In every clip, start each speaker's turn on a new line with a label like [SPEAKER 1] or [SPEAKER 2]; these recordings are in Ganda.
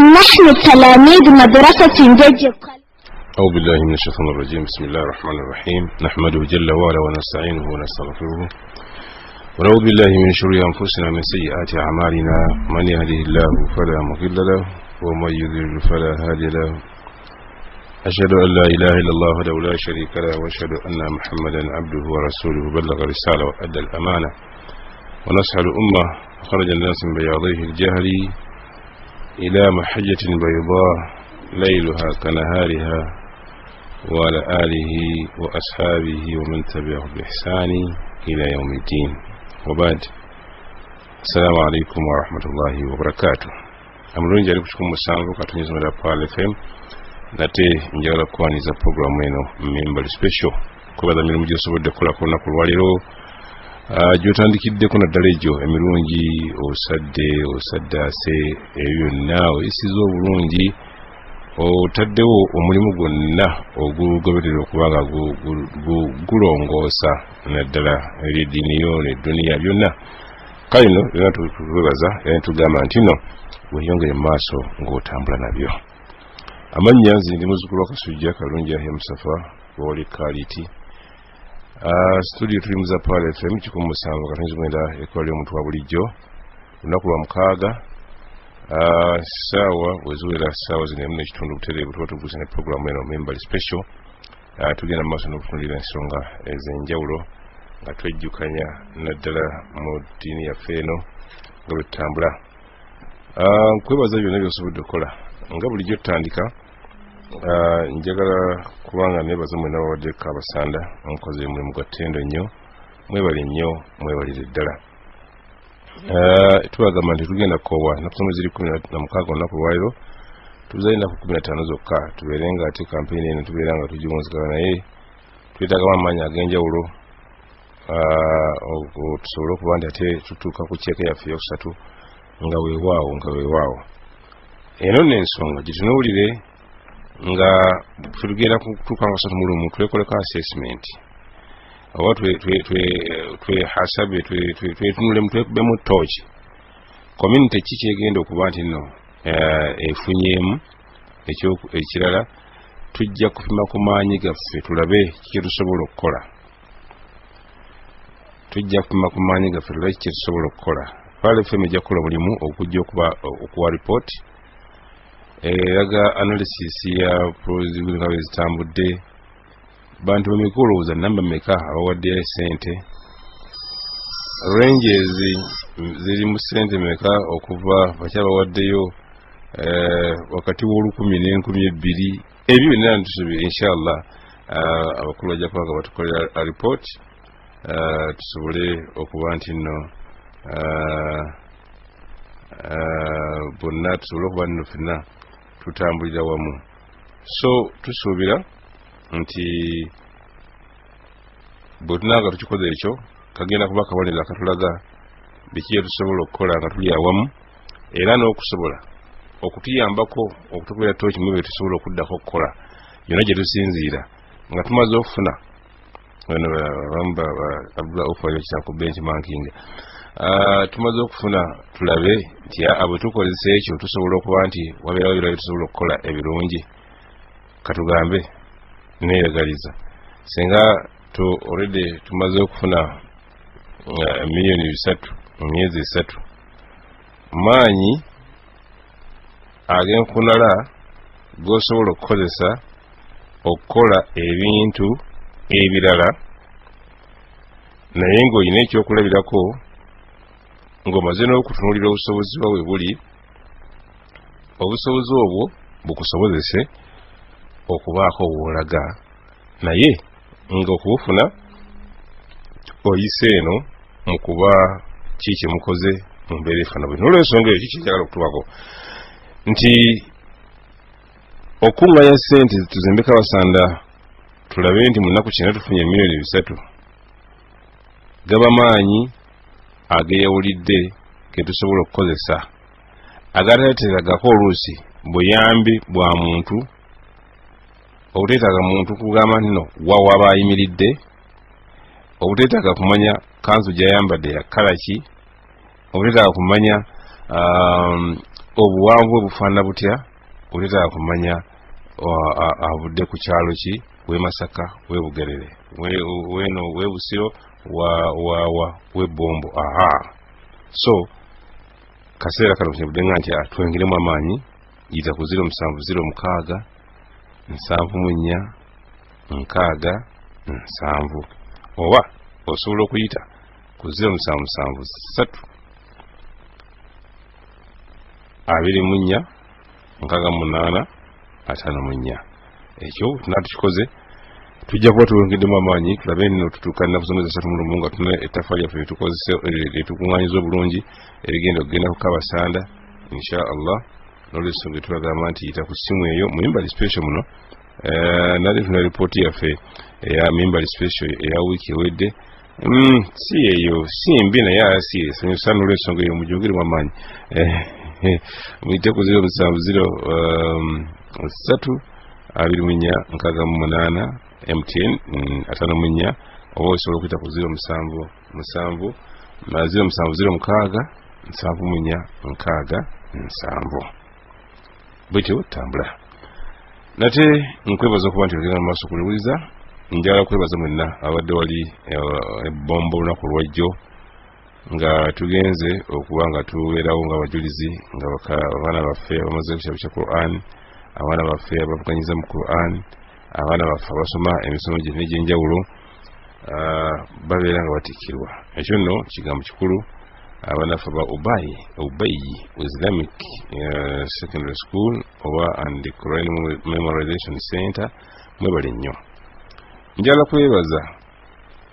[SPEAKER 1] نحن تلاميذ مدرسة جدي.
[SPEAKER 2] أعوذ بالله من الشيطان الرجيم. بسم الله الرحمن الرحيم. نحمده جل وعلا ونستعينه ونستغفره ونعوذ بالله من شرور أنفسنا ومن سيئات أعمالنا. من يهده الله فلا مضل له ومن يضلل فلا هادي له. أشهد أن لا إله إلا الله وحده لا شريك له وأشهد أن محمدا عبده ورسوله بلغ الرسالة وأدى الأمانة ونصح الأمة خرج الناس من بياضيه الجهل إلى محجة بيضاء ليلها كنهارها وعلى آله وأصحابه ومن تبعه بإحسان إلى يوم الدين. وبعد، السلام عليكم ورحمة الله وبركاته. أمرون جارب شكم مسانغو كاتونيز مدى بال FM nate njala kwaniza program eno member special kuba da mirumu gyosobo de kola kona kulwaliro gyotandikidde kuna dalejo emirungi osaddase ebyo naawe isizo obulungi otaddewo omulimu gwonna ogugoberera okubanga gulongoosa naddala ebyeddiini yo neduniya byonna. Kale no era tuwebaza era tugamba nti no weyongere maaso ng'otambula nabyo. Amannya nze ndi muzzukulu wa Kasujja Kalungi Yahya Musafa woli Kaliti. Studio tuli mu Zapala FM 107.9 ekwali omuntu wa bulijjo lunaku lwa mukaaga saawa weziwera saawa zino emu n'ekitundu butereevu tuba tubuusa ne programu eno member special. Tugenda mu maaso n'okutunulira ensonga ez'enjawulo nga twejjukanya naddala mu ddiini yaffe eno nga bwe tutambula. Nkwebaza byonna by'osobodde okukola nga bulijjo tutandika. Njagala kubanga nebaza mwe n'abawaddeko abasanda omukozi mulimu gwa ttendo nnyo, mwebale nnyo, mwebalire ddala. Tubagamba nti tugenda kkowa naku ziri 16 olunaku lwaliro tuzaire ennaku 15 zokka tubeere nga ate kampeyini eno tubeera nga tugiwunzikala naye twetagamu amaanyi ag'enjawulo tusobole okuba nti ate tutuuka ku ceeka yaffe eyokusatu nga weewaawo. Eno n'ensonga gitunuulire nga tugenda kutuuka nga 3 mu lumu twekoleko assessment oba twehasabe twetunulemu twekubemu tooki community ki kyegenda okuba nti nno efunyeemu ekirala. Tujja kupima ku maanyi gaffe tulabe kye tusobola okukola. Pala FM ejja kukola mulimu okujja okuwa report eraga analysis ya prozibu nga zitambudde, bantu bamikulu namba meka abawaddeyo ssente, ranges ziri mu ssente meka okuva bakyabawaddeyo wakati w'olukumi n'12,000. Ebyo byonna ntusubire inshallah abakulu bajja kuba nga batukolera report tusobole okuba nti nno bonna tusobole okuba nno ffenna tutambulira wamu. So tusuubira nti bwe tunanga tukikoze ekyo kagenda kuba kabonero akatulaga biki tusobola okukola nga tuli awamu, era n'okusobola okutuyambako okutukolera tooki mu bye tusobola okuddako okukola yonna gye tusinziira nga tumaze okufuna Abdullah Offer ku benchmarking. Tumaze okufuna tulabe nti abo tukozesa ekyo tusobola okuba nti wabeerawo ebirala tusobola okukola ebirungi. Katugambe neeyagaliza singa already tumaze okufuna miliyoni 3 mu myezi 3, maanyi ag'enkunala g'osobola okukozesa okukola ebintu ebirala, naye ng'olina ekyokulabirako ng'omaze n'okutunuulira obusobozi bwa we buli. Obusobozi obwo bukusobozese okubaako bw'olaga, naye ng'okubufuna oyise eno mu kuba kiki mukoze mu mbeera efaana bwe. N'olw'ensonga eyo kiki njagala okutubako nti okuŋŋanya ssente tuzimbeko abasanda tulabe nti mu nnaku kina tufunye miliyoni 3 gaba maanyi ageyawulidde ge tusobola okukozesa agateeteeragako oluusi buyambi bwa muntu obuteetaaga muntu kugamba nno waaba ayimiridde, obuteetaaga kumanya kanzu gy'ayambadde ya kala ki, obuteetaaga kumanya obuwanvu bufaanana butya oletera kumanya avudde ku kyalo ki we Masaka we Bugerere weno we Busiro we Bombo. So kaseera kano kyebuddenga nti atwengeremu amaanyi yita ku 0706 74 6 oba osobola okuyita ku 0773 24 68 54. Ekyo tunatukikoze tujja kuba tuwengeddemu amaanyi tulabe nno tutuuka nnaku zonna zisatu mu lumu nga tuna ettaffaali lyaffe lyetukuŋŋaanyiza obulungi erigenda ku Kabasanda insha Allah. N'olwensonga tulagamba nti yita ku ssimu eyo mu Mimbali Special muno. Nali tuna lipooti yaffe eya Mimbali Special eya wiiki ewedde. Si eyo si mbi naye si esanyusa n'olwensonga eyo mujogere mu amaanyi. Muyite ku 0703 24 68 MTN 54 oba osobola okuyita ku 0707 bwetyo tambula. Nate nkwebaza okuba nti ogenda mu maaso kuliwuliza. Njagala kwebaza mwenna abadde wali ebbombo olunaku lwajjo nga tugenze okuba nga tubeerawo nga abajulizi nga abaana baffe abamaze ekitabo kya Quran, abaana baffe abavuganyiza mu Quran, abaana baffe abasoma emisomo gye n'egy'enjawulo babeera nga batikkirwa. Ekyo nno kigambo kikulu. Abaana baffe ba Ubayi Islamic Secondary School oba and Quran Memorization Center mwebale nnyo. Njala kwebaza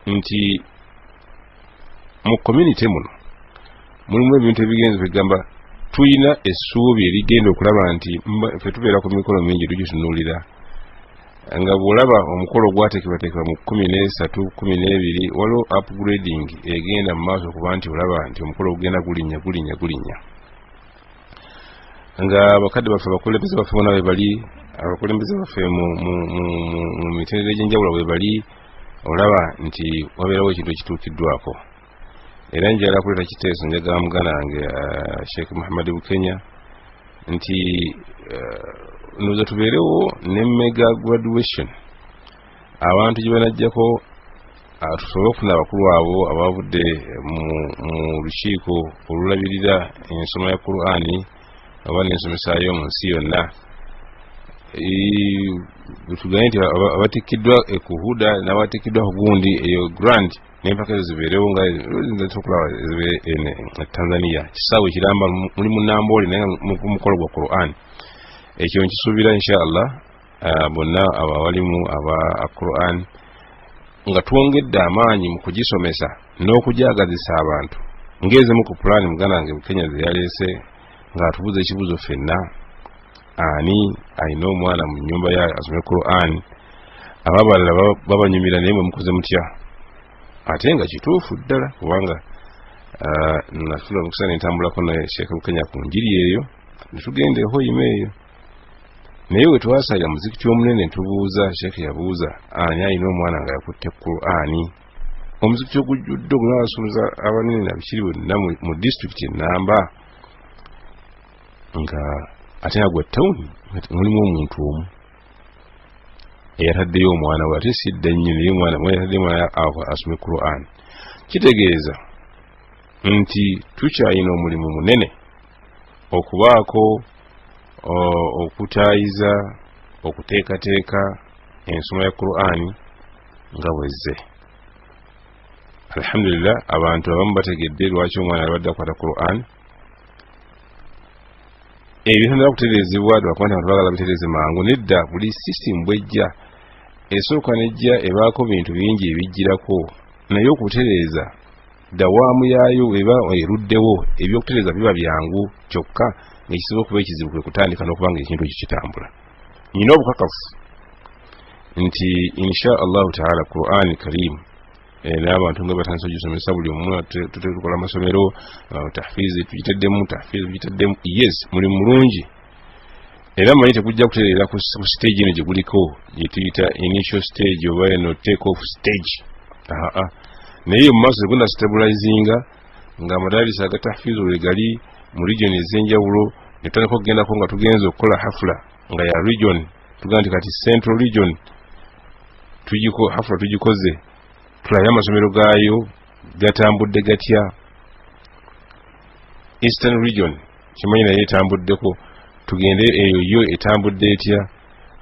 [SPEAKER 2] nti mu community muno mulimu ebintu ebigenze bigamba tuyina essuubi erigenda okulaba nti ffe tubeera ku mikolo mingi tugitunuulira nga bw'olaba omukolo gwateekebwateekebwa mu 13 12 waliwo upgrading egenda mu maaso okuba nti olaba nti omukolo gugenda gulinnya nga bakadde baffe abakulembeze baffe bona we bali abakulembeze baffe mu mitendera egy'enjawulo we bali olaba nti wabeerawo ekintu ekituukiddwako. Era njagala kuleeta kiteeso njagala muganda wange Sheikh Muhammad Bukenya nti nuza tubeerewo ne mega graduation abantu gye banajjako tusobole okufuna abakulu abo abavudde mu lukiiko olulabirira ensoma ya Qur'ani oba n'ensomesa y'omu nsi yonna. Tugaye nti abatikkiddwa ekuhuda n'abatikkiddwa ku gundi eyo grant n'empaka ezo zibeerewo nga tukulaba Tanzania kisaawe kiramba mulimu Namboole naye mu mukolo gwa Qur'an. Ekyo nkisuubira inshallah bonna abawalimu aba Qur'an nga twongedde amaanyi mu kugisomesa n'okujagazisa abantu ng'ezimu ku pulaani muganda wange Bukenya ze yaleese ng'atubuza ekibuzo ffenna ani alina omwana mu nnyumba ya asome Qur'an ababalala babanyumira naye mwe mukoze mutya ate nga kituufu ddala kubanga nafuna omukisa n'entambulako naye Sheikh Bukenya ku njiri eyo netugende hoyime eyo naye we twasalira muzikiti omunene ntubuuza Sheikh yabuuza ani alina omwana nga yakutte Qur'ani omuzikiti ogujjudde ogunabasuluza abanene nabikiri bonna mu district enamba nga ate nga gwa tawuni mulimu omuntu omu eyataddeyo omwana we ate sidda nnyo naye omwana mweyataddeyo omwana asome Qur'an. Kitegeeza nti tukyalina omulimu munene okubaako okutaayiza okuteekateeka ensoma ya Qur'ani nga bwezze. Alhamdulillah abantu abamu bategedde lwaki omwana abadde akwata Qur'an. Ebitandika kutereezebwa lwakuba nti abantu baagala bitereeze mangu. Nedda buli system bwejja esooka nejja ebaako bintu bingi ebijjirako naye okutereeza dawaamu yaayo eba eruddewo ebyokutereeza biba byangu kyokka ng'ekisobola okuba ekizibu kwe kutandika n'okubanga ekintu ekyo kitambula. Nina obukakafu nti insha Allahu taala Qur'ani Karim n'abantu nga batandise ogisomesa buli omu tukola amasomero tahfizi tuyitaddemu yes muli mulungi era manyi tekujja kutereera ku stage eno gye guliko gye tuyita initial stage oba eno take off stage naye mu maaso tegunda stabilizinga nga amadalisa aga tahfizi wegali mu region ez'enjawulo ne tutandika okugendako nga tugenza okukola hafula nga ya region tugamba nti kati central region hafula tugikoze tulabe amasomero gaayo gatambudde gatya. Eastern region kimanyi naye etambuddeko tugende eyo yo etambudde etya,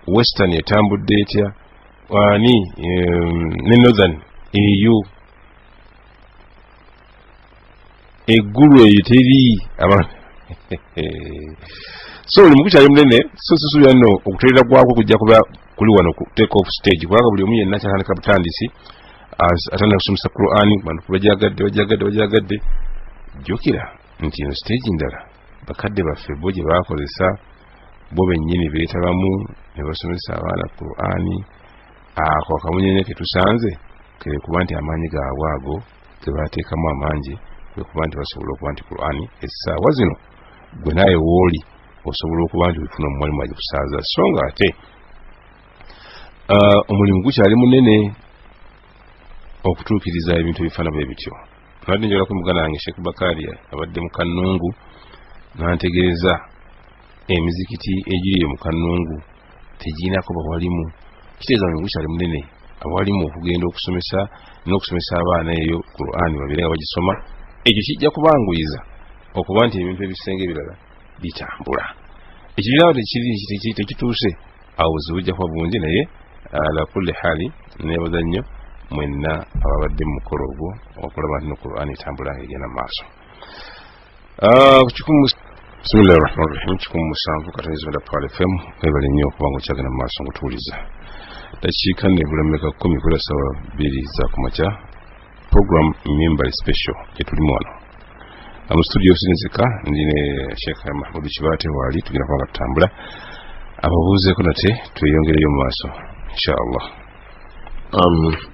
[SPEAKER 2] western etambudde etya, ne northern eyo eggulu eyo teri so oli mukukyali munene so susuubira nno okutereera gwako kujja kuba kuli wano ku take off stage kubanga buli omu yenna kyatandika butandisi atandika kusomesa Qur'an bantu bajagadde jjukira nti eno stage ndala bakadde baffe bo gye baakozesa bo bennyini beetabamu ne basomesa abaana Qur'an. Ako akamunyenye ke tusanze ke kuba nti amaanyi gaabwe ago ge baateekamu amangi kwe kuba nti basobola okuba nti Qur'an essaawa zino gwe naye wooli osobola okuba nti wifuna omuwalimu agikusaaza so nga ate omulimu gukyali munene okutuukiriza ebintu ebifaana bwe bityo. Nabadde njagala muganda wange Sheikh Bakari abadde mu Kannungu n'antegeeza emizikiti egiri mu Kannungu tegiinako bawalimu. Kitegeeza omulimu gukyali munene abawalimu okugenda okusomesa n'okusomesa abaana eyo Qur'an babeere nga bagisoma. Ekyo kijja kubanguyiza okuba nti ebintu ebisenge ebirala bitambula. Ekirirawo tekituuse awo buzibu bujja kuba bungi naye ala kulli hali neebaza nnyo mwenna ababadde mu mukolo ogwo okulaba nti Qur'an etambula ng'egenda mu maaso. Bismillahir Rahmanir Rahim 17 Katonda Paul FM webale nnyo okuba ng'okyagenda mu maaso ng'otuwuliza. Dakiika nebulammeka 10 kula ssaawa 2 za kumakya program Mimbar Special gyetulimu wano mu studio sinzika ndine Sheikh Mahmoud Kibate wali tugenda kuba tutambula ababuuzeeko nate tweyongereyo mu maaso inshallah.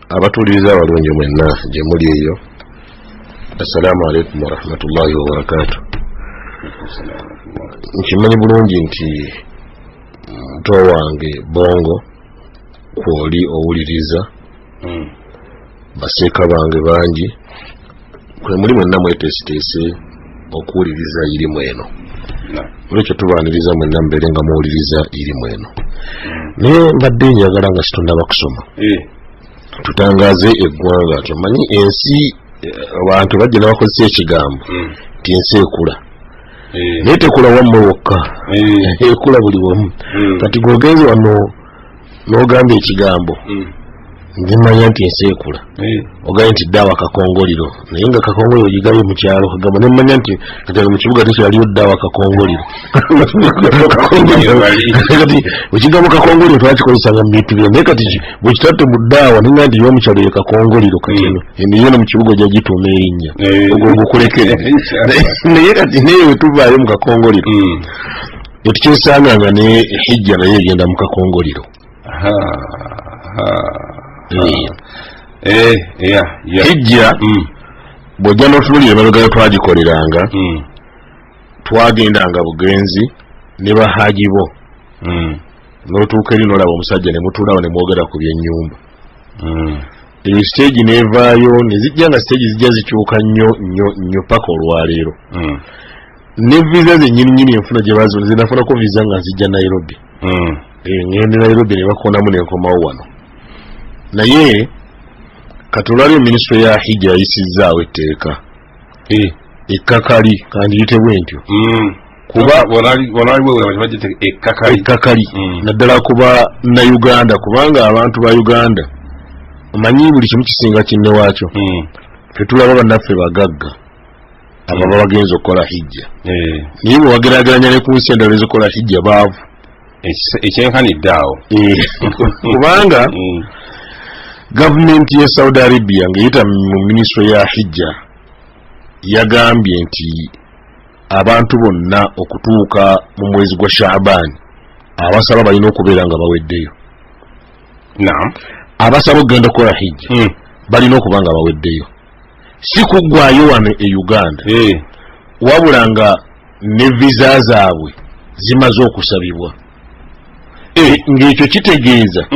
[SPEAKER 3] Abatuuliriza abalungi mwenna gye muli eyo, assalamu alaikum wa rahmatullahi wa barakatuh. Nkimanyi bulungi nti muto wange Bongo kwoli owuliriza baseeka bange bangi kwe muli mwenna mwetesitese okuwuliriza irimu eno olwekyo tubaaniriza mwenna mbeere nga muwuliriza irimu eno naye mbadde njagala nga situndaba kusoma tutangaze eggwanga kyomanyi ensi abantu bajja nabakozesa ekigambo nti ensi ekula naye tekula wammwe wokka ekula buli wamu kati gwogenze wano n'ogamba ekigambo ndimanya nti ensi ekula ogambye nti ddaawa kakongoliro naye nga kakongoliro gigabye mu kyalo kagamba nemanya nti kati mu kibuga tekyaliyo ddaawa kakongoliro kati ekigambo kakongoliro twakikozesanga mu bintu byo naye kati bwe kitatte mu ddaawa ninga nti y'omukyalo ye kakongoliro kati eno yo no mu kibuga ojja gituuma erinnya ogwo gukulekere naye kati naye we tuvaayo mu kakongoliro etukyesaanganga ne hijja naye egenda mu kakongoliro. Hijja bw'ojja n'otunulira emabega twagikoleranga twagendanga bugenzi ne bahaaji bo n'otuuka eri n'olaba omusajja ne mutuulawo ne mwogera ku by'ennyumba. Eyo siteegi n'evaayo ne zijja nga siteegi zijja zikyuka nnyo paka olwaleero ne visa zennyini enfuna gye baazona zinafunako visa nga zijja Nairobi. Ngende Nairobi ne bakonamu n'enkomawo wano. Naye katulali minisitule ya hijja yayisizaawo etteeka ekkakali kandiyite bwentyo kuba ekkakali naddala kuba Uganda kubanga abantu ba Uganda omanyi buli kimu kisinga kinne waakyo fetulaba bannaffe bagagga ababa bagenza okukola hijja naye bwe wageraageranya ne ku nsi endala ezikola hijja baavu
[SPEAKER 2] ekyenkanidde awo
[SPEAKER 3] kubanga gavumenti ya Saudi Arabia ng'eyita mu minisitule ya hijja yagambye nti abantu bonna okutuuka mu mwezi gwa Shaaban abasaba balina okubeera nga baweddeyo. Abasaba okugenda okukola hijja balina okuba nga baweddeyo, si kuggwayo wano e Uganda wabula nga ne visa zaabwe zimaze okusabibwa. Ng'ekyo kitegeeza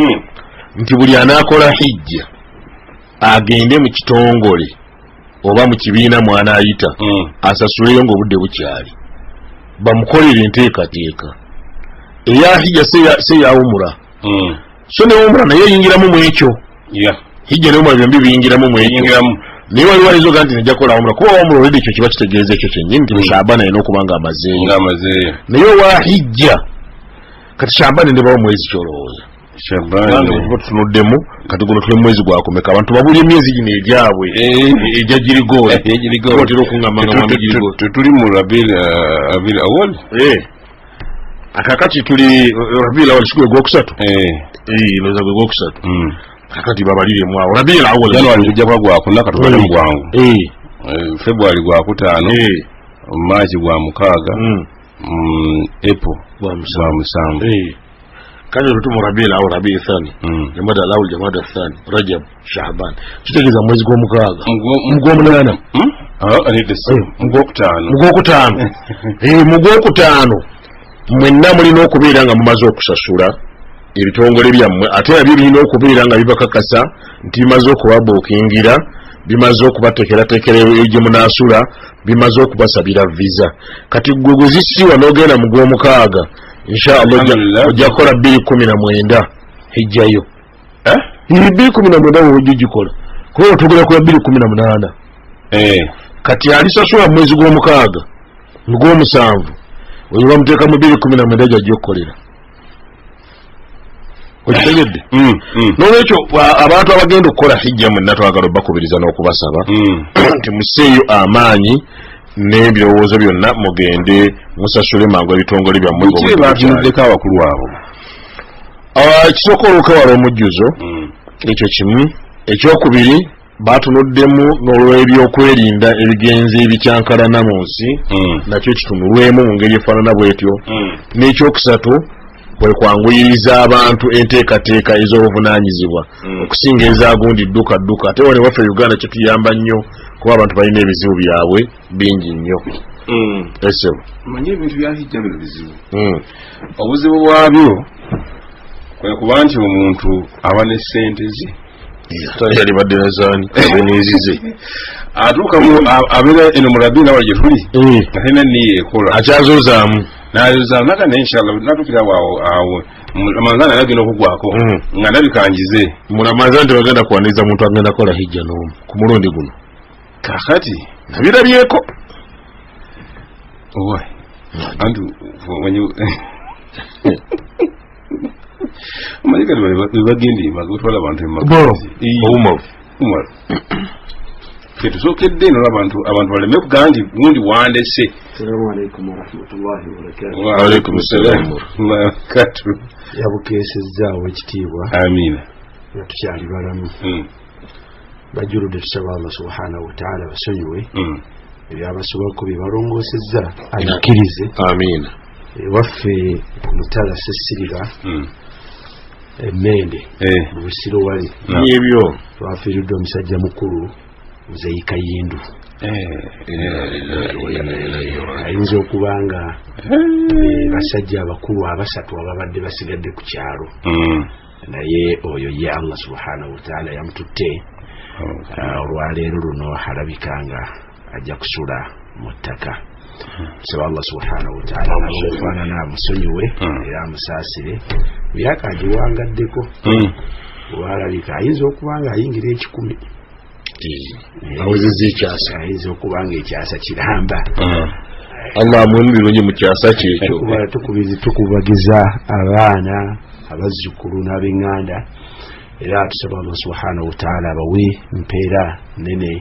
[SPEAKER 3] nti buli anaakola hijja agende mu kitongole oba mu kibiina mwanaayita asasuleyo ng'obudde bukyali bamukolera enteekateeka eya hijja seya umra so ne umra naye yingiramu mu ekyo hijja ne umra byombi biyingiramu mu ekyo naye waliwo alizoga nti nejja kola umra kuba umra olwedde ekyo kiba kitegeeza ekyo kyennyini nti Shaabani alina okuba nga amazeeyo naye owa hijja kati Shaabani ne bawo mwezi kyolowooza tutunuddemu kati guno tuli mwezi gwakomeka abantu babulya emyezi gino egyabwe ejja girigoola
[SPEAKER 2] tuli mu Rabiul Awwal
[SPEAKER 3] akakati tuli Rabiul Awwal sikwe gwokusatu loza gwe gwokusatu kakati babaliremu awo Rabiul Awwal
[SPEAKER 2] January kujja kwa gwakuna katubale mu gwangu February gwakutaano March gwa mukaaga April gwa musanvu
[SPEAKER 3] kale lutumu Rabiul Awwal Rabiul Thani Jamada Awwal Jamada Thani Rajab Shaaban kitegeza mwezi gw'omukaaga mugw'omunana mugwokutaano mwenna mulina okubeera nga mumaze okusasula ebitongole byammwe ate nabyo birina okubeera nga bibakakasa nti bimaze okubabuukingira bimaze okubateekerateekera gye munaasula bimaze okubasabira visa kati gwe gwe zisiwa n'ogenda mu gw'omukaaga inshallah ojja kukola 219 hijjayo 219 wojja gikola kuba otugula ku 218 kati alisasula mwezi gw'omukaaga gw'omusanvu oyo bamuteeka mu 219 ajja okukolera okitegedde n'olwekyo abantu abagenda okukola hijja mwenna twagala bakubiriza n'okubasaba nti museeyo amaanyi n'ebirowoozo byonna mugende musasule mangu ebitongole byammwe
[SPEAKER 2] batunuddeko abakulu abo
[SPEAKER 3] ekisooka olukawala omujjuzo ekyo kimu ekyokubiri batunuddemu n'olw'ebyokwerinda ebigenzi ebikyankalana mu nsi nakyo kitunulwemu mu ngeri efaanana bwetyo n'ekyokusatu kwe kwanguyiriza abantu enteekateeka ez'obuvunaanyizibwa okusinga ezagundi dduka ate wane waffe Uganda kituyamba nnyo kuba abantu balina ebizibu byabwe bingi nnyo
[SPEAKER 2] manye ebintu bya hijja bino bizibu obuzibu bwabyo kwe kuba nti omuntu aba ne ssente ze
[SPEAKER 3] yali badde nazaani abeniizize
[SPEAKER 2] atuukamu abeera eno mu Rabiul Awwal gye tuli atena niye ekola
[SPEAKER 3] akyazozaamu
[SPEAKER 2] nakane inshallah natukira awo Ramadhan alagenda okugwako nga ndabikanjize
[SPEAKER 3] mu Ramadhan tebagenda kuwaniriza muntu agenda kola hijja n'omu ku mulundi guno
[SPEAKER 2] kakati
[SPEAKER 3] nabirabyeko
[SPEAKER 2] antu Amalika bagindi magutwala abantu ketusookedde eno abantu baleme kuganti gundi wandese.
[SPEAKER 4] Assalamu alaikum warahmatullahi wabarakatuh.
[SPEAKER 3] Wa alaikum assalam
[SPEAKER 2] wabarakatuh.
[SPEAKER 4] Yabukeesezaawo ekitiibwa.
[SPEAKER 2] Amiina.
[SPEAKER 4] Tukyali balamu. Bajjuludde tusaba Allah subhanahu wa ta'ala basonyiwe. Ebyabasobako bye balongoosezza abikkirize.
[SPEAKER 3] Amiina.
[SPEAKER 4] Ewaffe ku mutala Sesiriga emmende mu Busiro wali
[SPEAKER 3] ebyo
[SPEAKER 4] twafiiriddwa omusajja mukulu Zeika Yindu ayinza okuba nga basajja abakulu abasatu ababadde basigadde ku kyalo naye oyo ye Allah subhanahu wa ta'ala yamututte olwaleero luno alabika nga ajja kusula mu ttaka. Nsaba Allah subhanahu wa ta'ala amufaanana amusonyiwe era amusaasire myaka agiwangaddeko walabika ayinza okuba nga ayingira 10
[SPEAKER 3] awezezza ekyasa
[SPEAKER 4] ayinza okuba nga ekyasa kiramba
[SPEAKER 3] Allah amuwe birungi mu kyasa kyekyo
[SPEAKER 4] tukubagiza abaana abazzukulu n'ab'eŋŋanda era tusaba Allah subhanahu wa ta'ala abawe mpeera nene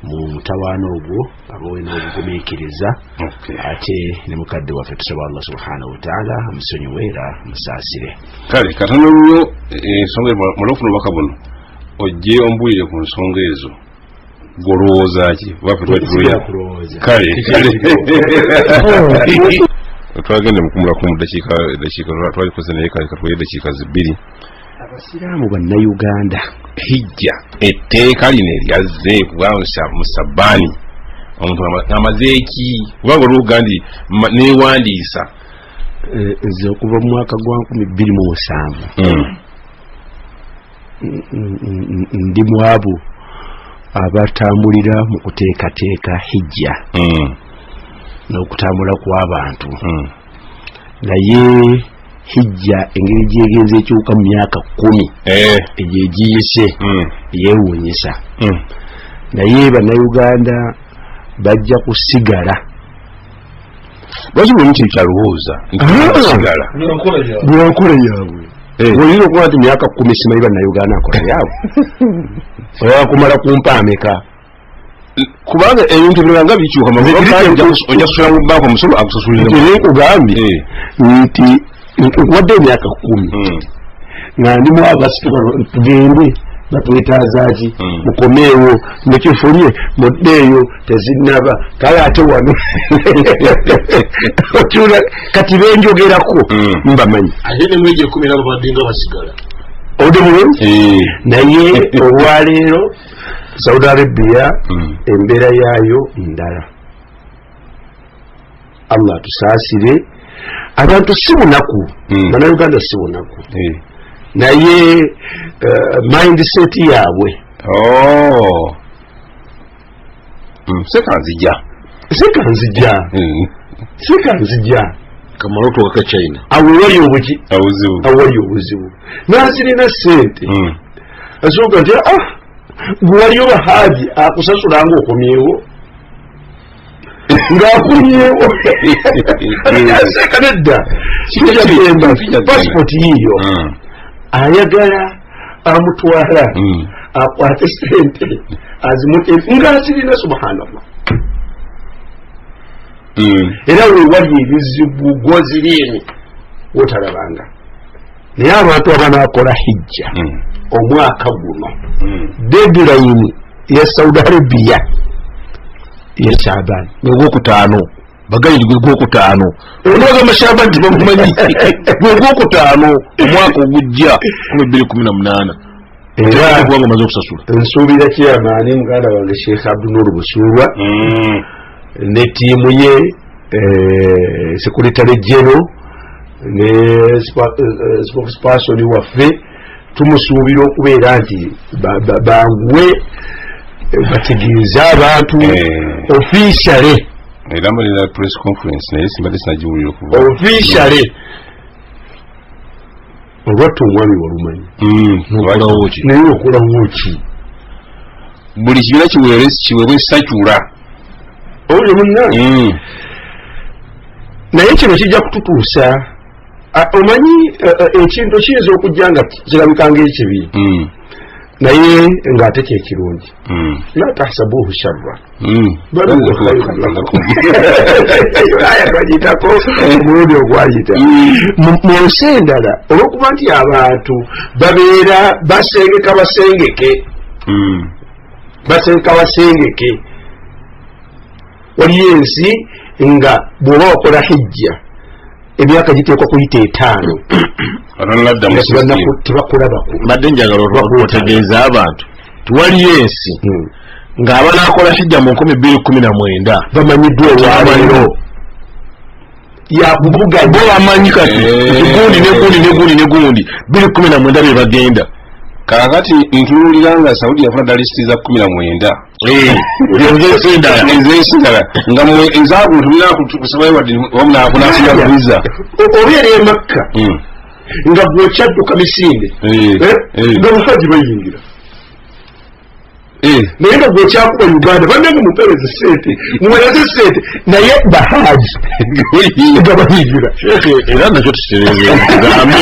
[SPEAKER 4] mu mutawaana ogwo abawe n'obugumiikiriza ate ne mukadde waffe tusaba Allah subhanahu wa ta'ala amusonyiwe era musaasire.
[SPEAKER 2] Kale katono nnyo ensonga mulofuna obubaka buno ojje ombulire ku nsonga ezo golowooza ki waffe kale twagende mukumulako mu dakiika twalikoze naye kale katwaye dakiika 2.
[SPEAKER 4] Abasiraamu bannayuganda
[SPEAKER 2] hijja etteeka lino eryazze kubanga Musabbani omuntu amazeeki kubanga olugandi newandiisa
[SPEAKER 4] nze okuva mu mwaka gwa 2007 ndi mu abo abatambulira mu kuteekateeka hijja n'okutambula kw'abantu naye hijja engeri gyegenze ekyuka mu myaka 10 egyo egiyise yeewuunyisa naye bannayuganda bajja kusigala
[SPEAKER 2] lwaki buli muntu kyalowooza sigala
[SPEAKER 4] bwenkola yaabwe olina okuba nti myaka 10 simanyi bannayuganda nkola yaabwe oyakumala kumpaameka
[SPEAKER 2] kubanga ebintu ebirala nga bikyuka ojja kusula mu banka omusolo akusasulira
[SPEAKER 4] nekugambye nti wadde emyaka 10 nga ndimu abasituka tugende batwetaazaaki mukomeewo mukifunye muddeeyo tezinaba kale ate wano kati benjogerako mbamanyi
[SPEAKER 3] ate ne mwegye 10 nabo badinga basigala
[SPEAKER 4] ode mulungi naye olwaleero Saudi Arabia embeera yaayo ndala Allah tusaasire abantu si bunaku bannayuganda si bunaku naye mindset yaabwe sekanzija
[SPEAKER 3] kamaloto waka China
[SPEAKER 4] awali obuzibu nazirina sente asooka nti gwaliyo bahaji akusasulanga okomyewo ng'akumyewo aseka nedda kijagenda passport yiyo ayagala amutwala akwate sente azimute ng'azirina subhanallah era wewali ebizibu gwozirieni wotalabanga naye abantu abanaakola hijja omwaka guno deadline ya Saudi Arabia ya Shaban
[SPEAKER 3] gwokutaano bagayirwe gwokutaano onoga Shaban tibamumanyi gwokutaano omwaka ogujja 2018 era gwanga maze okusasula
[SPEAKER 4] nsuubira kyamaani muganda wange Sheikh Abdul Busurwa ne tiimu ye Secretary General ne spokesperson waffe tumusuubira okubeera nti banguwe bategeeza abantu officially
[SPEAKER 2] era mulina press conference naye simbadde sinagiwulira okuva
[SPEAKER 4] officially olwattu omwami walumanyi naye okolawo ki
[SPEAKER 2] buli kibiina kiweebwe sakyula
[SPEAKER 4] oyo munna naye kino kijja kututuusa omanyi ekintu kiyinza okujja nga kirabikanga ekibi naye ng'ate kyekirungi la tahsabuhu sharra twagiyitako omulundi ogwayita mu nsi endala olwokuba nti abantu babeera basengeka basengeke waliyo ensi nga bw'oba wakola hijja emyaka giteekwa kuyita 5 tebakulabako
[SPEAKER 3] badde njagala otegeeza abantu tiwaliyo ensi ng'abanaakola hijja mu 2019
[SPEAKER 4] bamanyiddwa olwaleero yakuvuga
[SPEAKER 3] bo bamanyi kati gundi 2019 be bagenda
[SPEAKER 2] kakati ntunuulira nga Saudi yafuna dalisiti za 19 ezeesindala nga ezaabu tulina kusabayo wadde wamunakunasiya visa
[SPEAKER 4] obeera e Makka nga bw'okyadduka misinde nga bahaji bayingira naye nga bw'okyakuba Uganda bannange mupereze sente muwereze sente naye bahaji nga bayingira
[SPEAKER 3] era nakyo tukitereezegambe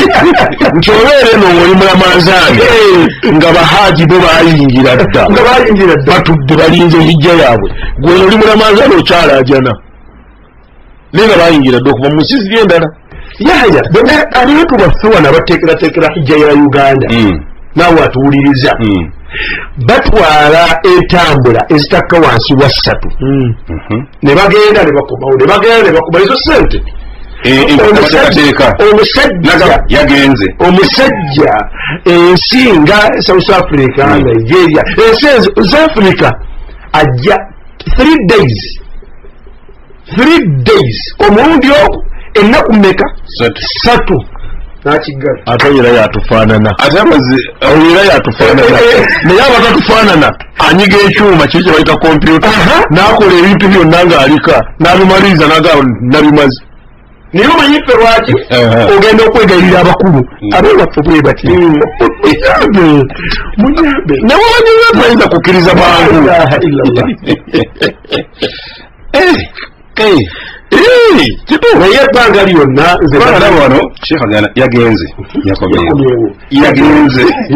[SPEAKER 3] nti obeera eno ng'oli mulamazaani nga bahaji bo bayingira dda batudde balinze hijja yaabwe gwe oli mulamazaani okyalaajana naye nga bayingira dda okuva mu nsi ziri endala
[SPEAKER 4] yaya abantu baffe wano abateekerateekera hijja ya Uganda naawe atuwuliriza batwala entambula ezitakka wansi wa 3 ne bagenda ne bakomawo ne bagenda ne bakoma ezo sente omusajja ensi nga South Africa Nigeria ensi za Africa ajja 3 days omulundi ogwo ennaku mmeka 3 nakigala
[SPEAKER 3] ate era yatufaanana
[SPEAKER 2] ate amaze
[SPEAKER 3] era yatufaanana naye abata tufaanana anyiga ekyuma kiri kye bayita kompyuta n'akola ebintu byonna ng'alika n'abimaliriza nabimaze
[SPEAKER 4] naye omanyi ffe lwaki ogenda okwegayirira abakulu abebaffe bwe bati munyambe
[SPEAKER 3] nawe omanyiza tuyinza kukkiriza mangu
[SPEAKER 4] naye ebbanga lyonna
[SPEAKER 2] wano Sheikh yagenze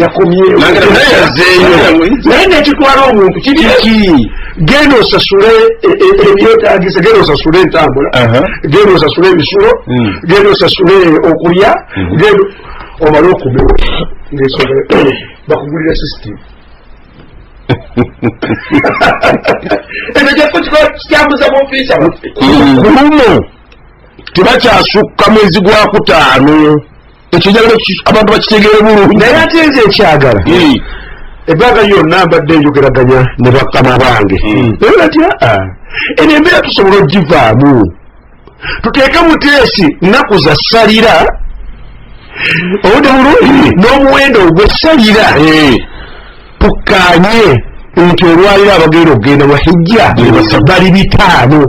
[SPEAKER 4] yakomyewo naye nekitwala omuntu kiriki genda osasule ebyetaagisa genda osasule entambula genda osasule ebisulo genda osasule okulya genda omale okumewo bakugulira system ekyo kyaffe kyambuza mu ofiisa baffe
[SPEAKER 3] kuluno tebakyasukka mwezi gwa kutaano ekyo njagala abantu bakitegeere bulungi
[SPEAKER 4] naye ate nze ekyagala ebbanga lyonna mbadde njogeraganya ne bakama bange naye ati eno embeera tusobola ogivaamu tuteeke muteesi nnaku za ssalira obudde bulungi n'omuwendo ogw'essalira tukkaanye nti olwaliro abagenda okugenda mu hijja bali 5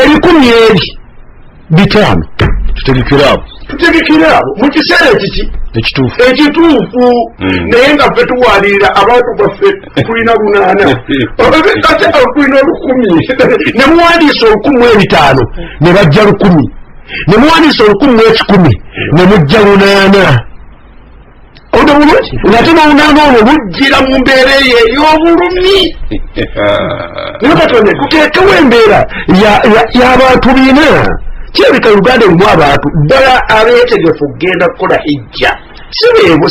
[SPEAKER 4] ebikumi eri 5 tutegekera abo mu kiseera ekiki ekituufu naye nga ffe tuwalirira abantu baffe tulina 8 ate tulina 1000 ne muwandiisa 1,500 ne bajja 1,000 ne muwandiisa 1,100 ne mujja 8 odo bulungi ngate n'olunaana olwo lujjira mu mbeera eyo ey'obulumi naye katonda tuteekewo embeera y'abantu bina kirabika Uganda erimu abantu ddala abeetegefu kugenda kukola hijja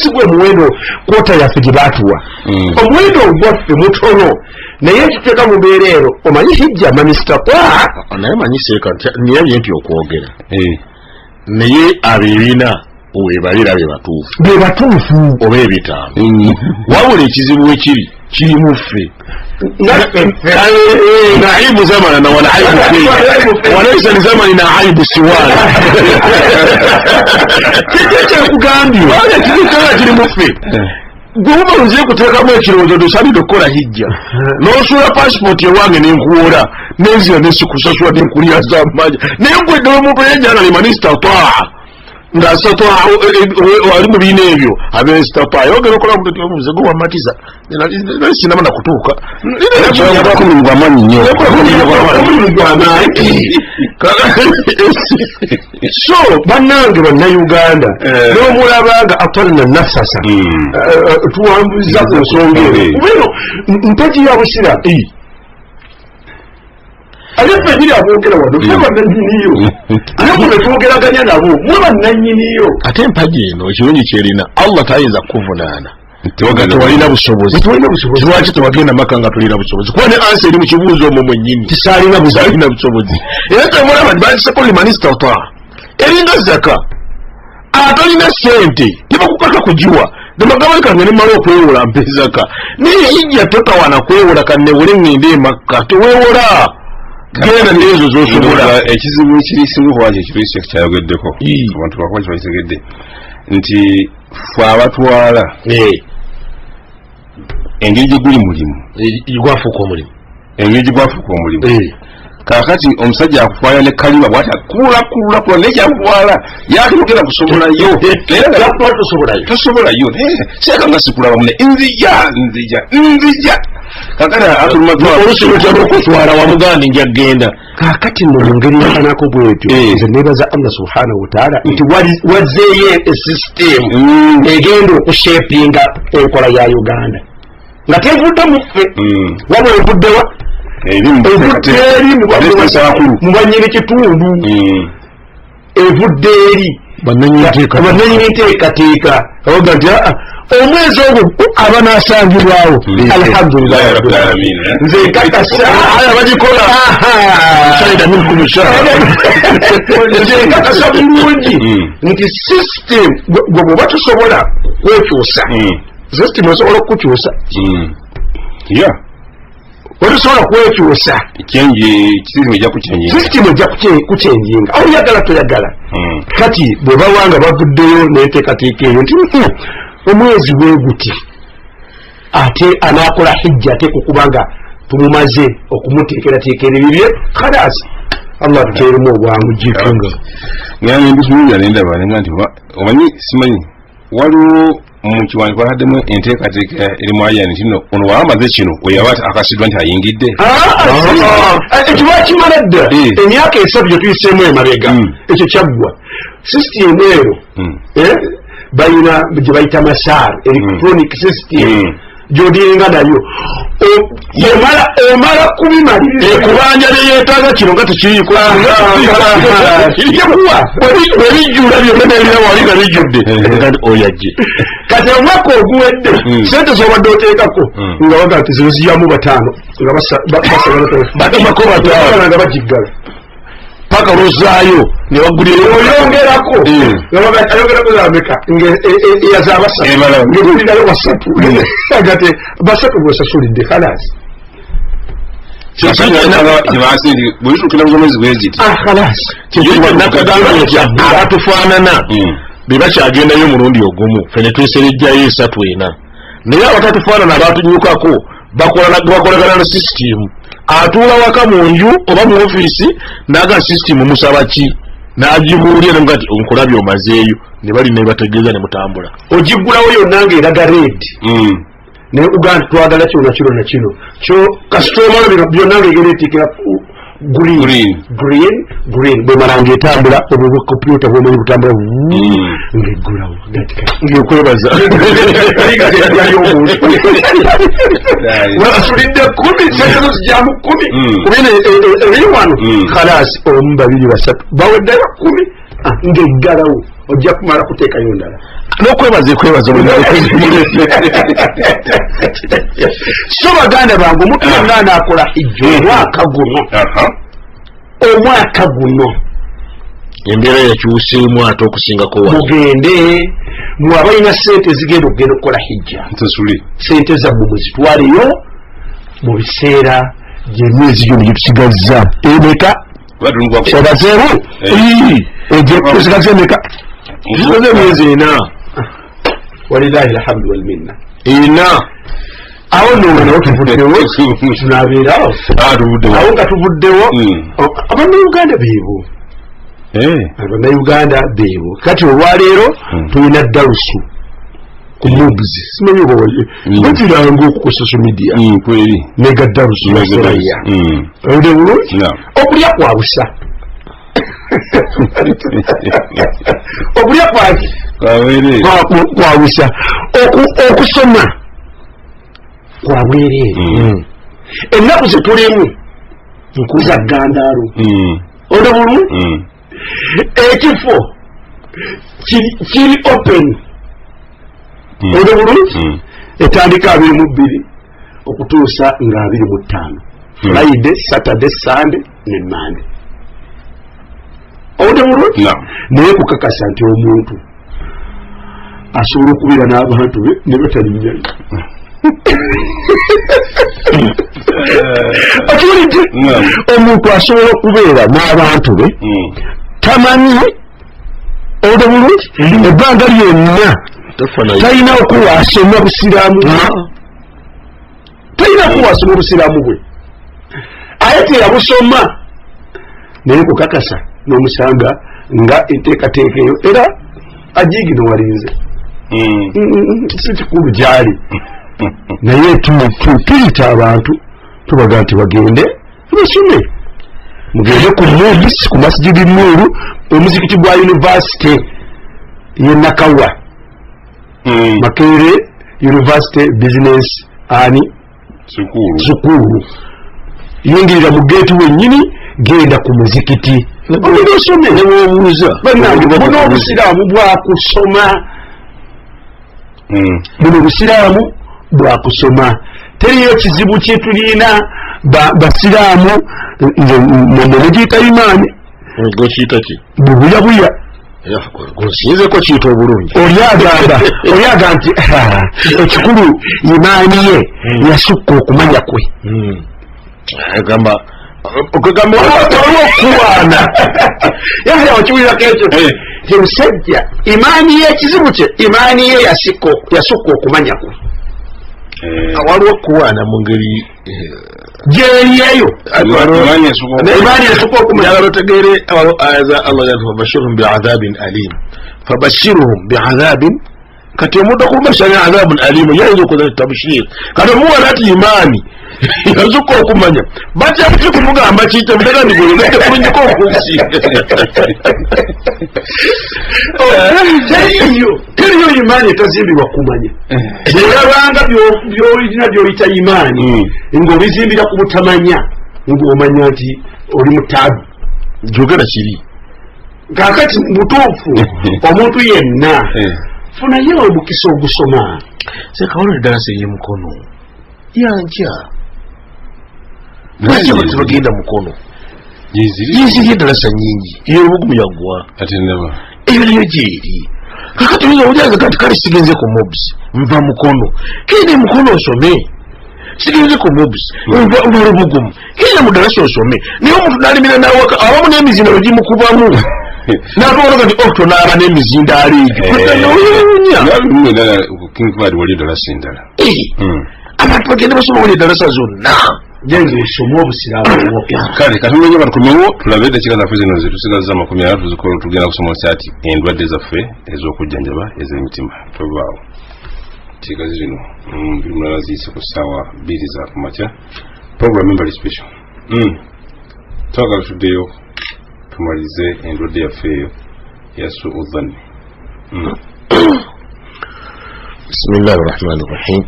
[SPEAKER 4] si gwe muwendo kwota yaffe gye baatuwa omuwendo ogwaffe mutono naye tuteeka mu mbeera ero omanyi hijja manisitapa
[SPEAKER 3] naye manyi seeka niyabye nti okwogera naye abeebina webalira be batuufu oba 5 wabula ekizibu wekiri kirimu ffe naibu zamana na walaisa ni zamani na aibu siwala
[SPEAKER 4] kyekugambye
[SPEAKER 3] kirimu ffe gwemuba nziye kuteekamu ekirowoozo tosalire okukola hijja n'osuula pasipoti ewange nenkuwola nenzira nesikusasula nenkulya zamaja naye gweddala omuntu yenjana ne manisita twaa ngasato wali mu bina ebyo abesitapa yogera okola muze gwe wamatiza sinama nakutuuka so bannange bannayuganda n'omulabanga atalina nafasa tuwambuza ku nsonga eyo kubeno mpagi ya busira ate ffe biri aboogera wano ffe bannanyiniyo ate mwe twogeraganya nabo mwe bannanyiniyo ate empagi eno ekirungi kyerina Allah tayinza kuvunaana tewalina busobozi lwaki tewagenda maka nga tulina busobozi kuba ne ansa eri mu kibuuzo omwo mwennyini tisalina busobozi era temulaba bandiseko limanisita ota eringa zaka atalina sente tebakukaka kugiwa nemagabali kange nemala okwewola mpe zaka naye hijja totawana kwewola kannewole ngende emakka teweewola genda nezo zosobola
[SPEAKER 2] ekizibu ekiri singa kuba kyekiriisi kyayogeddeko abantu bakuba kyebakitegedde nti ffe abatwala engeri gye guli mulimu
[SPEAKER 3] gwafuuka omulimu
[SPEAKER 2] engeri gye gwafuuka omulimu kakati omusajja akutwala ne kaliba bwati kulula naye kyakutwala yakitogera kusobolayo tosobolayo seeka nga sikulaba mune nzija kakati
[SPEAKER 3] atulumaolusimutyabokutwala wamugandi njagenda
[SPEAKER 4] kakati nno mu ngeri yakanako bwetyo nze nebaza Allah subhanahu wa ta'ala nti wazzeeyo esystem egenda okushapinga enkola ya Uganda nga tevudde mu ffe wabula evuddewa evudde eri mu banyini kitundu evudde eri bannanyini nteekateeka awoga nti omwezi ogwo abanasangibwawo alhamdulillah nze nkakasa bagikola nze nkakasa bulungi nti system gwe bwoba tusobola kwekyusa system osobola okukukyusa watusobola kwekyusa
[SPEAKER 2] system ejja
[SPEAKER 4] kukyenjinga oyagala toyagala kati bwe bawanga bavuddeyo n'enteekateeka eyo nti omwezi weeguti ate anaakola hijja ate kukubanga tumumaze okumuteekerateekera ebibye khalasi Allah tuteeremu obwangu jifunga
[SPEAKER 2] ngana ndikubuulira nendaba nenga nti omanyi simanyi waliwo mu kiwandiiko haddemu enteekateeka eri mu ayani tino ono wamaze kino weyaba akasidwa nti ayingidde
[SPEAKER 4] ekiba kimala dda emyaka 3 gye tuyiseemu emabega ekyo kyaggwa sisitemu ero balina gye bayita masaar electronic system gyodinga nayo omala kubimaliriza
[SPEAKER 3] kubanja neyeetaaga kino nga tekiriko webijjula byonna nebira wali nga bijjudde nga oyajje
[SPEAKER 4] kati omwaka oguwedde sente zobadde oteekako nga baga nti zino zijjamu 5 nga batemako 5 nga bagiggala
[SPEAKER 3] paka lozaayo ne bagulira
[SPEAKER 4] oyongerako ayongerako zameka yazabasatu ngegulirayo 3 agate 3 bwesasulidde khalasi
[SPEAKER 3] abatufaanana bebakyagendayo omulundi ogumu fe ne tweserejjayo 3 naye abatatufaanana abatunyukako bakolagana na sisitimu atuula waka mu nju oba mu ofiisi naga sisitimu musaba ki n'agibuulira nga ati onkulabye omazeeyo ne bali ne bategeeza ne mutambula
[SPEAKER 4] ogiggulawo yonna ng'eraga red naye uganda twagala kino na kino na kino kyo kasitoma bino byonna ng'egera etikira green bwe malanga etambula obwo kompyuta bwomanyi butambula ng'eggulawo
[SPEAKER 3] ng'ekwebaza
[SPEAKER 4] wasulidde 10 sente zijjamu 10 kubina ebiri wano khalasi omu 2 3 baweddayo 10 ng'eggalawo ojja kumala kuteekayo ndala
[SPEAKER 3] n'okwebaza
[SPEAKER 4] so baganda bange omuntu yonna anaakola hijja omwaka guno
[SPEAKER 3] embeera yakyuseemu ate okusingako
[SPEAKER 4] mugende mwabalina sente zigenda okugenda okukola hijja sente zammwe muzitwaleyo mu biseera gy'emyezi gyonna gyetusigazza emeka obazeeru tusigazza emeka
[SPEAKER 3] tusigaze emyezi 4
[SPEAKER 4] walilahi alhamdu walminna
[SPEAKER 3] awo nonga nawo tuvuddewo
[SPEAKER 4] tunabeerawo awo nga tuvuddewo abannayuganda beebo abannayuganda beebo kati olwaleero tulina darusu ku mubs simanyi oba bakiranga oku ku social media nega darusu nasoraya ode bulungi okulya kwabusa okulya kwabusa okusoma kwa bwereere ennaku zetulimu nkuza ggandaalo ode bulungi ekifo kiri open ode bulungi etandika 22 okutuusa nga 25 Friday, Saturday, Sunday ne Monday ode bulungi naye kukakasa nti omuntu asobola okubeera n'abantu be ne batalinyayo okiwulidde omuntu asobola okubeera n'abantu be tamanyi ode bulungi ebbanga lyonna talina okuwasoma busiraamu talina okuwasoma obusiraamu bwe aye teyabusoma naye kukakasa n'omusanga nga enteekateeka eyo era ajiigino walinze si kikulu gyali naye tuyita abantu tubaga nti bagende basome mugende ku mubis ku masjidi Nuuru omuzikiti gwa university ye Nakawa Makerere University Business ani sukulu yingirira mu gate wenyini genda ku muzikiti obusome n'obuuza buno obusiraamu bwakusoma buno obusiraamu bwakusoma teriyo kizibu kyetulina basiraamu mugiyita imaani bubuyabuya
[SPEAKER 3] gonsinzeko kiyita obulungi
[SPEAKER 4] olyaga nti ekikulu imaani ye yasukka okumanya kwe
[SPEAKER 3] okugamba waliwo okuwaana
[SPEAKER 4] Yahya wakiwira kecho musajja imaani ye kizibu kye imaani ye yasukka okumanya kwe
[SPEAKER 3] waliwo kuwaana mu ngeri
[SPEAKER 4] gyeriyeyo imaani yasukka okumanya
[SPEAKER 3] lotegeere aya za Allah yati fabashiruhum bi'adhabin alim fabashiruhum bi'adhabin kati omuntu okubashira adhabun alim yayinza okukoza tabshir kati omuwala ati imaani yazukka okumanya batyabuti kumugamba kiyita mutagandibwolugete kulunjiko okunsi teriyo imaani etazimbirwa kumanya erabanga byolina byoyita imaani ng'obizimbira ku butamanya ng'omanya nti oli mutaabu jogera kiri kakati mutuufu omuntu yenna funayo omukisa ogusoma sekawolo eddala seyemukono yanja lwaki abantu bagenda mukono yiziri edalasa nyingi eyobugumu yaggwa eyo nayo gyeri kakati oyinza obujaza kati kale sigenze ku mobs nva mukono kende mukono osome sigenze ku mobs nva lubugumu kende mudalasa osome naye omuntu nalimira nawaka abamu n'emizindalo gimukubamu n'atwala kati okutonaaba n'emizindaalo egyo abantu bagenda basoma wali edalasa zonna jenze osoma obusiraamu
[SPEAKER 2] kale katumenye batukomewo tulabe eddakiika zaffe zino zetusigaza 30 zikola tugenda kusoma kyati endwadde zaffe ez'okujjanjaba ez'emitima tobaawo dakiika zino mulala ziyise ku ssaawa 2 za kumakya program embali special twagala tuddeyo tumalize endwadde yaffe eyo yasu udhanni
[SPEAKER 3] bismillahi rahmani rahim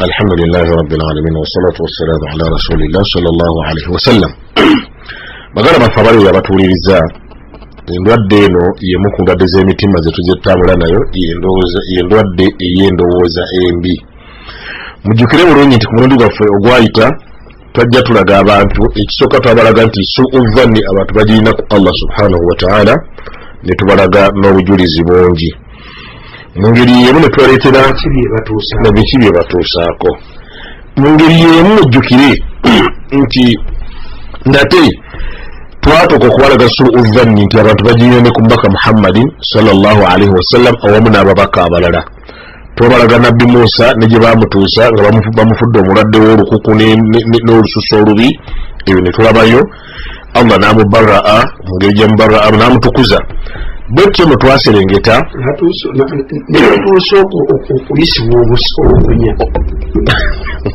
[SPEAKER 3] alhamdulillahi rabbil alamin wassalatu wassalamu ala rasulillah sallallahu alaihi wasallam bagala bafabali yabatuuliriza endwadde eno yemu ku ndwadde z'emitima zetutambula nayo yendwadde ey'endowooza embi mujjukire bulungi nti ku mulundi gwaffe ogwayita twajja tulaga abantu ekisooka twabalaga nti suudhanni abantu bagirina ku Allah subhanahu wa ta'ala ne tubalaga n'obujulizi bungi mu ngeri yemu ne twaleetera nebiki bye batuusaako mu ngeri yemu mujjukire nti ndate twatoka okubalaga suudhanni nti abantu bagirina ne ku mbaka Muhammadin sallallahu alaihi wasallam awamu n'ababaka abalala twabalaga nabbi Musa ne gye bamutuusa nga bamufudde omulwadde w'olukuku n'olususu olubi eyo ne tulabayo Allah n'amubarraa mu ngeri gye mubarraa n'amutukuza bwetyo mwe twaserengeta
[SPEAKER 4] natuusa okuyisibwa obunya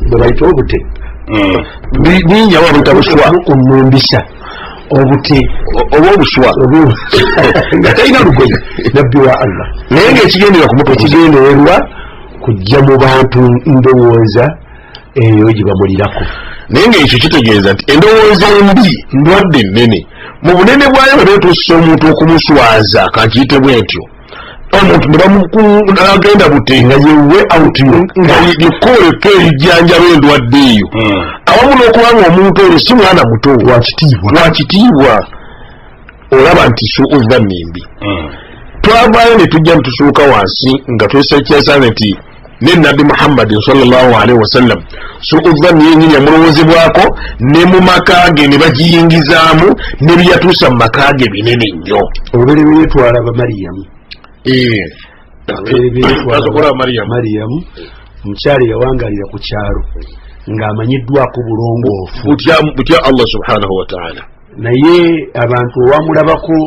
[SPEAKER 4] bwe bayita obute
[SPEAKER 3] ninyawo abuyita buswa
[SPEAKER 4] omumbisa obute
[SPEAKER 3] oba obuswa
[SPEAKER 4] nga talina lugoye nabbi wa Allah
[SPEAKER 3] naye ng'ekigendera ku mutwe
[SPEAKER 4] ekigendererwa kujja mu bantu ndowooza eyo gye bamulirako
[SPEAKER 3] naye ng'ekyo kitegeeza nti endowooza embi ndwadde nnene mu bunene bwayo bwe beetuusa omuntu okumuswaza kankiyite bwentyo omuntu ne bamugenda bute nga yewe awutiyo nga likoleko erijjanjaba endwadde eyo awamu n'okubanga omuntu oyo si mwana muto lwakitiibwa olaba nti suudhanni mbi twavaayo ne tujja ne tusuuka wansi nga twesekyasaana nti ne nabbi Muhammadin sallallahu alaihi wasallam suudhanni yenyini yamulowoozebwako ne mu maka ge ne bagiyingizaamu ne byatuusa mu maka ge binene nnyo
[SPEAKER 4] olubereberye twalaba Mariyamu mukyala yawangalira ku kyalo ng'amanyiddwako bulongoofu
[SPEAKER 3] butya Allah subhanahu wa ta'ala
[SPEAKER 4] naye abantu owamulabako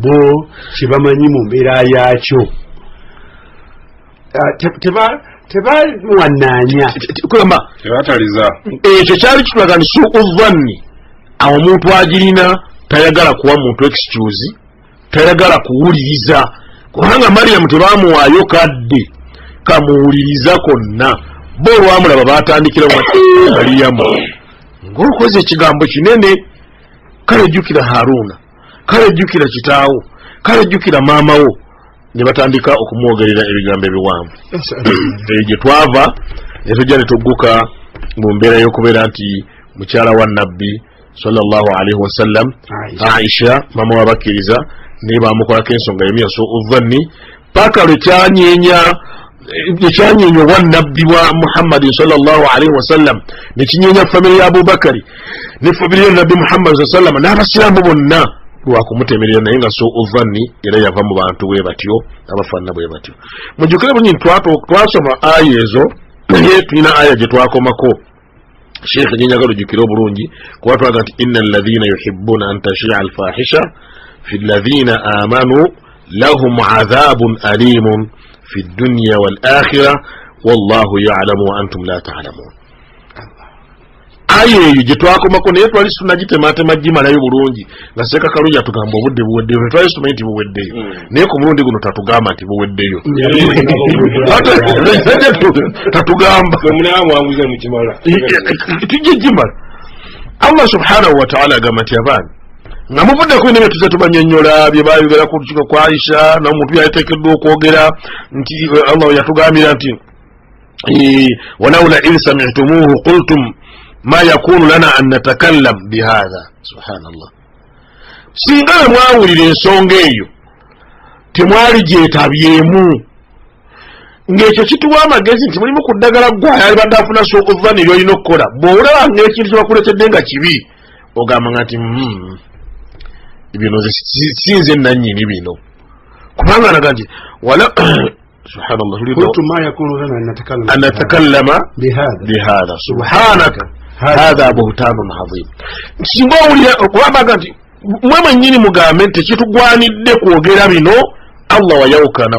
[SPEAKER 4] bo kyebamanyi mu mbeera yakyo tebamuwanaanya
[SPEAKER 2] tebataliza
[SPEAKER 3] ekyo kyali kitulaga nti suudhanni awo omuntu agirina tayagala kuwa muntu excuse tayagala kuwuliriza kubanga Mariyamu tebamuwaayo kadde kamuwuliriza konna bo olwamulaba batandikira Mariyamu ng'okoze ekigambo kinene kale jjukira Haruna kale jjukira kitaawo kale jjukira maama wo ne batandika okumwogerera ebigambo ebiwanvu gye twava ne tujja ne tugguka mu mbeera y'okubeera nti mukyala wa nabbi sallallahu alaihi wasallam Aisha maama w'abakkiriza ne bamukolako ensonga emu ya suudhanni paka lwe kyanyeenya obwa nabbi wa Muhammadin sallallahu alaihi wasallam ne kinyeenya famire ya Abubakari ne famire ya nabbi Muhammad sallallahu alaihi wasallam n'abasiraamu bonna lwakumutemerera naye nga su'udhanni era yava mu bantu bwe batyo abafaanana bwe batyo. Mujjukire bunyi twasoma aya ezo naye tulina aya gye twakomako Sheikh nyenjagala ojjukire obulungi kuba twaga nti inna alladhina yuhibbuna an tashia alfahisha fi alladhina amanu lahum adhabun alimun fi dunya wal akhirah wallahu ya'lamu wa antum la ta'lamun. Aye gye twakomako naye twali tunagitematema gimalayo bulungi nga Seeka Kalungi atugamba obudde buweddeyo twali tumanyi nti buweddeyo naye ku mulundi guno tatugamba nti buweddeyo tatugamba tujje gimala. Allah subhanahu wa ta'ala agamba nti abaana nga muvuddeko bino bye tuze tubanyonnyola bye baayogera ku lukiiko kwa Aisha n'omuntu yateekeddwa okwogera nti Allah yatugambira nti walawla idh sami'tumuhu qultum ma yakunu lana an natakallam bihadha. Subhanallah, singa mwawulira ensonga eyo temwali gyetabyemu ng'ekyo kituwa amagezi nti mulimu ku ddagala ggwaya alibadde afuna su'udhanni ly'olina okukola. bw'olaba ng'ekintu kyebakuletedde nga kibi ogamba nga nti bino sinze nannyini bino kubanga naga nti wala subhanallah
[SPEAKER 4] qultu ma yakunu lana
[SPEAKER 3] an natakallama bihadha subhanaka hadha buhtanun azim. Singa owulira okubabaga nti mwe mwennyini mugambe nti tekitugwanidde kwogera bino Allah wayawukana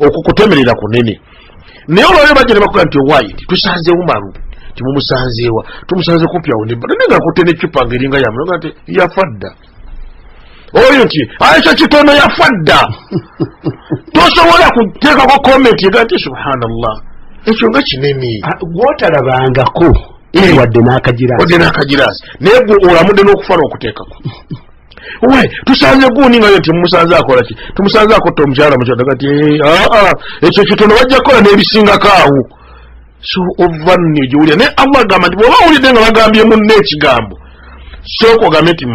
[SPEAKER 3] okukutemerera kunene naye olwaliro bajja ne bakuga nti owayiti tusanze Umaru timumusanzeewa tumusanze kupyawo naye nga akutte n'eccupa ng'eringa yamu nga nti yafadda oyo nti ekyo kitono yafadda tosobola kuteekako komenti ega nti subhanallah ekyo nga kinene
[SPEAKER 4] gwotalabangako wadde n'akagiraasi naye gwe olamudde n'okufa n'okuteekako we tusanze guuni nga nti mumusanze akola ki tumusanze akotta omukyala mukyadaga ti ekyo kitono bajja kukola n'ebisingako awo su'udhanni gyowulira naye Allah agamba nti bw'oba owulidde nga bagambye munne ekigambo sooka ogambe nti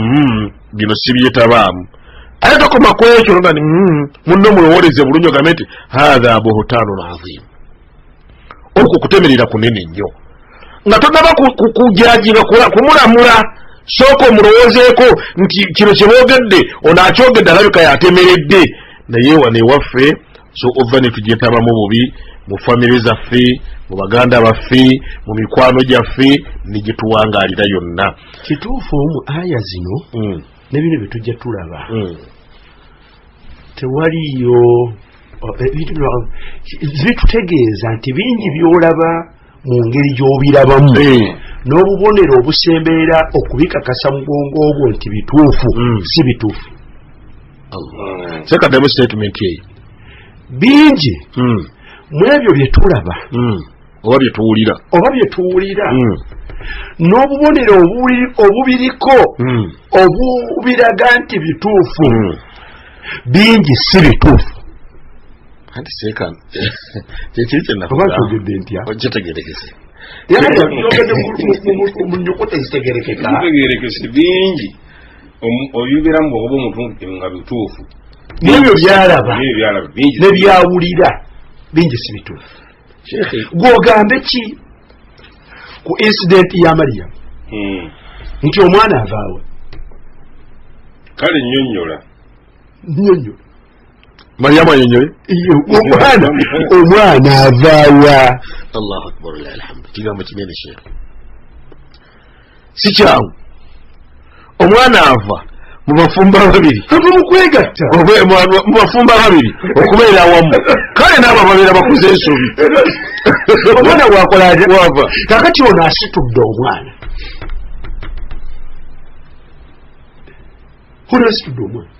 [SPEAKER 4] bino sibyetabaamu ate tokoma ku ekyo nga ni munne mulowoleze bulungi ogambe nti hadha buhtanun azim. okwo kutemerera kunene nnyo nga tonnaba kujajinga kumulamula sooka omulowoozeeko nti kino kyeboogedde ono akyogedde alabika yatemeredde naye wane waffe su'udhanni tugyetabamu bubi mu famire zaffe mu baganda baffe mu mikwano gyaffe negituwangaalira yonna. Kituufu mu aya zino ne bino bye tujja tulaba tewaliyo bitutegeeza nti bingi byolaba mu ngeri gy'obirabamu n'obubonero obusemberera okubikakasa mugongo ogwo nti bituufu si bituufu.
[SPEAKER 3] Sekaddamu statement eyo
[SPEAKER 4] bingi mu ebyo bye tulaba
[SPEAKER 3] oba bye tuwulira n'obubonero obubiriko obubiraga nti bituufu bingi si bituufu. Anti Seeka kyekiri
[SPEAKER 4] kyenaogedde ntya
[SPEAKER 3] okitegerekese
[SPEAKER 4] mu nnyukuta zitegerekeka
[SPEAKER 2] bingi oyubiramu bwoba omuntu nga bituufu
[SPEAKER 4] n'ebyo byalaba ne byawulira bingi si bituufu. Gwogambe ki ku incident ya Maryam nti omwana avaawe
[SPEAKER 2] kale nnyonnyola
[SPEAKER 3] Maryam anyonyole
[SPEAKER 4] omwana avaawa.
[SPEAKER 3] Allahu akbar alhamdu kigambo kinene Sheikh si kyangu omwana ava mu bafumba babiri
[SPEAKER 4] mukwegatta
[SPEAKER 3] mu bafumba babiri okubeera awamu kale n'abo babeera bakuze ensobi
[SPEAKER 4] omwana wakola wava kakati ono asitudde omwana asitudde omwana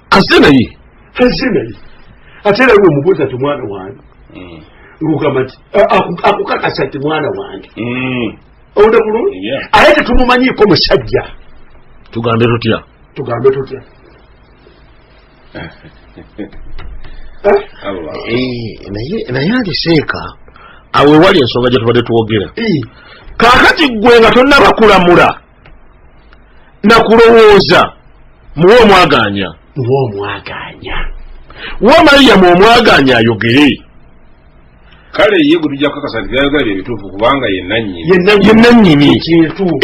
[SPEAKER 3] azze naye
[SPEAKER 4] ate era we omubuuza ti mwana wange ngugamba nti akukakasa nti mwana wange owude bulungi aye tetumumanyiiko musajja
[SPEAKER 3] tugambe tutya naye ati Seeka awo ewali ensonga gye tubadde twogera kaakati gwe nga tonnaba kulamula nakulowooza muwe omwaganya wa Mariyamu omwaganya ayogere
[SPEAKER 2] kale ye gwe tujja kukakasa nti byayogera bye bituufu kubanga ye nannyini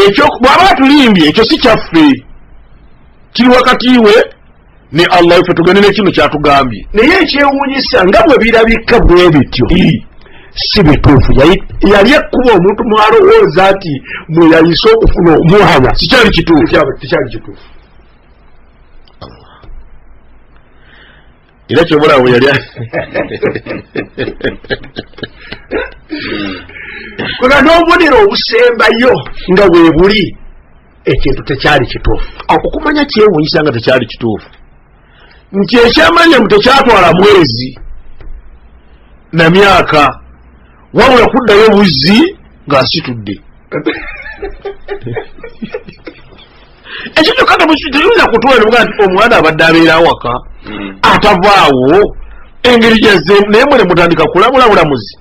[SPEAKER 3] ekyo bw'aba atulimbye ekyo si kyaffe kiri wakati we ne Allah ife tugane ne kino kyatugambye
[SPEAKER 4] naye ekyewuunyisa nga bwe birabika bwe bityo si bituufu yali ekkuba omuntu mwalowooza nti mwe yayise okufuna omwana
[SPEAKER 3] sikyali kituufu
[SPEAKER 4] tekyali kituufu
[SPEAKER 3] era kyobulawo yali
[SPEAKER 4] kuna n'obubonero obusembayo nga bwe buli ekintu tekyali kituufu
[SPEAKER 3] okumanya kyewuunyisa nga tekyali kituufu nti ekyamanya mu tekyatwala mwezi na myaka wabula kuddayo buzzi ng'asitudde ekyo kata teyinza kutuwa nti omwana abadde abeera awaka atavaawo engeri gyazze naye mwe ne mutandika kulabula bulamuzi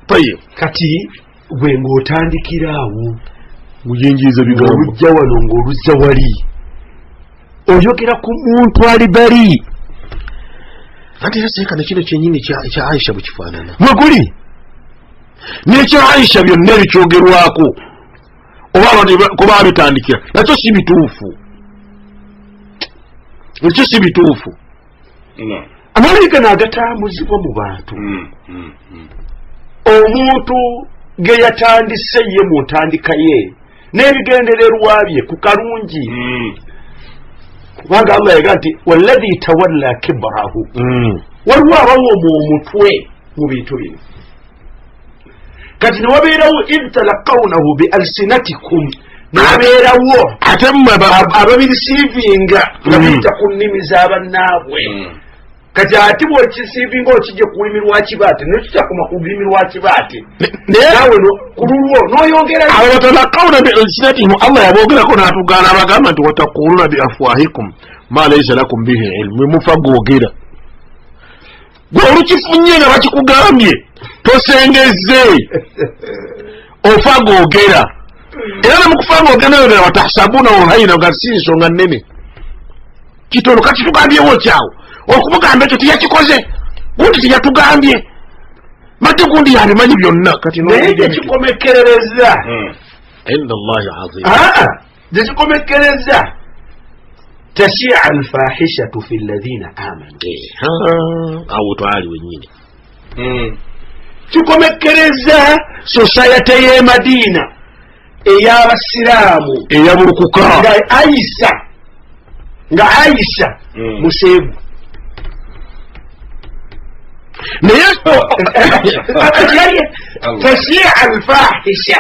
[SPEAKER 3] paye
[SPEAKER 4] kati gwe ng'otandikira awo
[SPEAKER 3] muyingiza bigambo
[SPEAKER 4] olujja wano ng'oluzza wali oyogera ku muntu ali bali
[SPEAKER 3] ate era seeka nekino kyenyini kya Aisha bwe kifaanana
[SPEAKER 4] mwe guli
[SPEAKER 3] n'ekya Aisha byonna ebikyogerwako oba kuba bitandikira nakyo si bituufu ekyo si bituufu
[SPEAKER 4] amalayika n'agatambuzibwa mu bantu omuntu ge yatandise ye mu ntandika ye n'ebigendererwa bye ku kalungi kubanga Allah yaga nti walladhi tawalla kibrahu waliwo abawo mu mutwe mu bintu bino kati newabeerawo idh talaqawnahu bi alsinatikum newabeerawo
[SPEAKER 3] ate mmwe
[SPEAKER 4] ababirisiivinga nga biyita ku nnimi z'abannaabwe kati ati bw'okisiivinga okijje ku lulimi lwa kibaate nekitakuma ku lulimi lwa kibaate nawe ku lulwo n'oyongera
[SPEAKER 3] abo batalaqawna bi alsinatihim Allah yaboogerako n'atugaana abagamba nti watakuluna bi afwahikum ma laysa lakum bihi ilmu mufa googera gwe olukifunye nga bakikugambye tosengeze ofa googera era nemukufa googera watahsabuna hayina nga si nsonga nnene kitono kati tugambyewo kyawo okumugamba ekyo tiyakikoze gundi tiyatugambye mate gundi yabimanyi byonna kati
[SPEAKER 4] naye gyekikomekerereza
[SPEAKER 3] inda Allahi azim
[SPEAKER 4] gyekikomekereza tashia alfahishatu fi alladhina amanu
[SPEAKER 3] awo twali wenyini
[SPEAKER 4] kikomekereza society y'e Madina ey'abasiraamu
[SPEAKER 3] eyabulukuka
[SPEAKER 4] nga Aisha museegu
[SPEAKER 3] naye
[SPEAKER 4] tashia alfahisha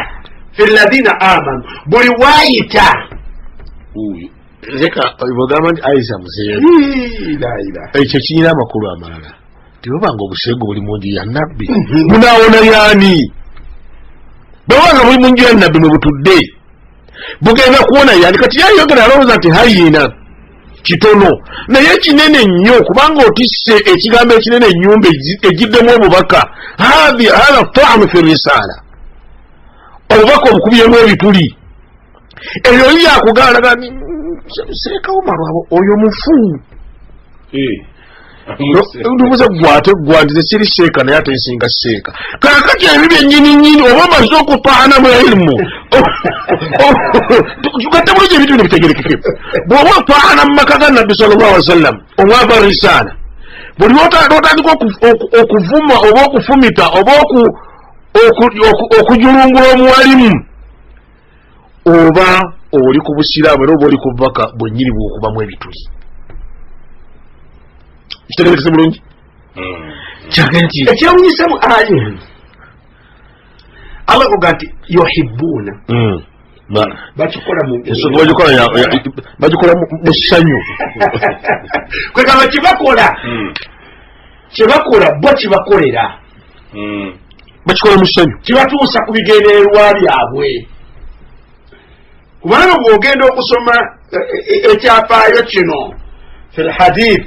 [SPEAKER 4] fi alladhina amanu buli waayita
[SPEAKER 3] leka bagamba nti Aisha museegu ekyo kirina amakulu amalala tibabanga obuseegu buli mu nju ya nabbi munaawona yaani bwebanga buli mu nju ya nabbi mwe butudde bugenda kuwona yaani kati yayogera alowooza nti hayina kitono naye kinene nnyo kubanga otisse ekigambo ekinene ennyumba egiddemu obubaka hadha ta'amu fi risala obubaka obukubyemu ebituli eyo yakugaalaga seeka omalwabo oyo mufu ndubuze gwate gwandize kiri seeka naye ate nsinga seeka kakati ebi byennyininyini oba omaze okupaana mu ilmu tugatte bulungi ebintu bino bitegerekeke bw'oba opaana mu maka ga nabbi sallallahu alaihi wasallam omwava risaala buli lwotandika okuvuma oba okufumita oba okujulungula omuwalimu oba oli ku busiraamu era oba oli ku bubaka bwennyini bwokubamu ebituli kitegerekese bulungi kyage nti
[SPEAKER 4] ekyewunyisa mu aya Allah kuga nti yuhibbuna bakikola mu ssanyu kwegamba kyebakola bo kibakolera
[SPEAKER 3] bakikola mu ssanyu
[SPEAKER 4] kibatuusa ku bigendererwa byabwe kubanga bw'ogenda okusoma ekyafaayo kino fi lhadith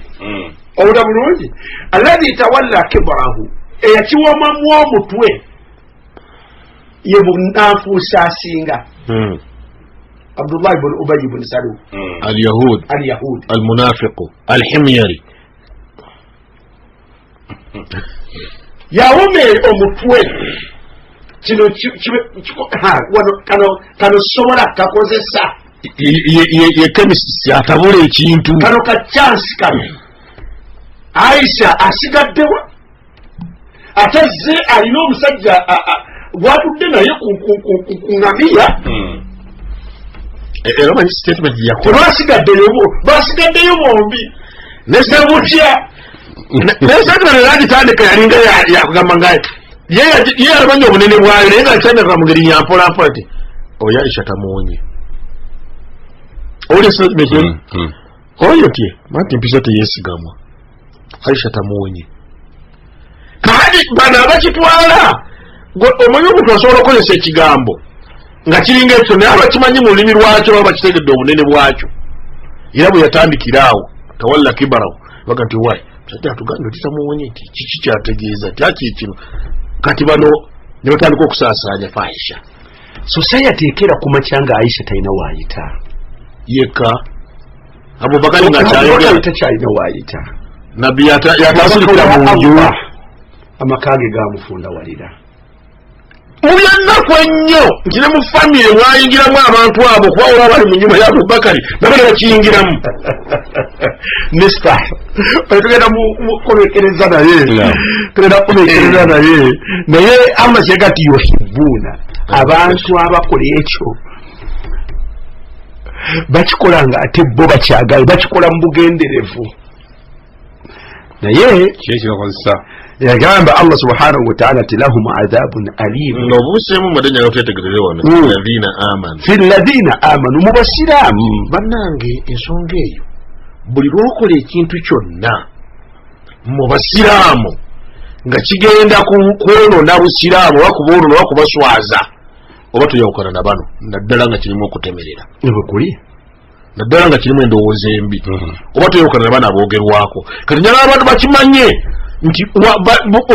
[SPEAKER 4] owuda bulungi alladhi tawalla kibrahu eyakiwomamu omutwe ye bunanfuusa asinga Abdullah ibn Ubay ibn Salul al-Yahud
[SPEAKER 3] al-Munafiq al-Himyari
[SPEAKER 4] yawome omutwe kino kano sobola kakozesa
[SPEAKER 3] ye chemist atabula ekintu
[SPEAKER 4] kano ka chance kano Aisha asigaddewa atazze alina omusajja gwatudde naye ku ngamiya
[SPEAKER 3] era manyi statement yakola
[SPEAKER 4] basigaddeyo bombi nesebutya
[SPEAKER 3] nesagala neragitandika yalinga yakugamba ngaye ye alamanya obunene bwayo naye nga akyandika mu ngeri yampolampola ti oyo Aisha tamuwonye owulira statement oyo tye manti mpisa teyesigamwa Aisha tamuwonye kadi bano abakitwala omanyi omuntu asobola okukozesa ekigambo nga kiringa ekyo naye abakimanyi mu lulimi lwakyo baba bakitegedde obunene bwakyo era bwe yatandikiraawo tawalla kibarawo baga nti wayi musajja atugambye oti tamuwonye nti kiki kyategeeza ti aki kino kati bano ne batandika okusaasaanya fahisha
[SPEAKER 4] society ekera ku makya nga Aisha talina waayita
[SPEAKER 3] yekka Abubakar nga
[SPEAKER 4] takyalina waayita
[SPEAKER 3] nabbi yatasulika mu nju
[SPEAKER 4] amakage gamufunda walira
[SPEAKER 3] mubyannaku ennyo nti ne mu famire mwayingiramu abantu abo kuba olaba bali mu nyuma ya Abubakari nabo ne bakiyingiramu
[SPEAKER 4] nesta tugenda kukomekereza naye amaze gati yohibuuna abantu abakola ekyo bakikola nga ate bo bakyagaye bakikola mu bugenderevu naye
[SPEAKER 2] kyekibakozesa
[SPEAKER 4] yagamba Allah subhanahu wa ta'ala tilahum adhabun alim
[SPEAKER 3] n'obusemu madenya yotetegerere wano fi alladhina amanu mubasiramu bannange ensonga eyo buli lwokola ekintu kyonna mu basiraamu nga kigenda kwonoona busiraamu oba kuboonona oba kubaswaza oba toyawukana na bano naddala nga kirimu okutemerera
[SPEAKER 4] ebwekuli
[SPEAKER 3] naddala nga kirimu endowooza embi oba toyawukana na bano aboogerwako kati nyala abantu bakimanye nti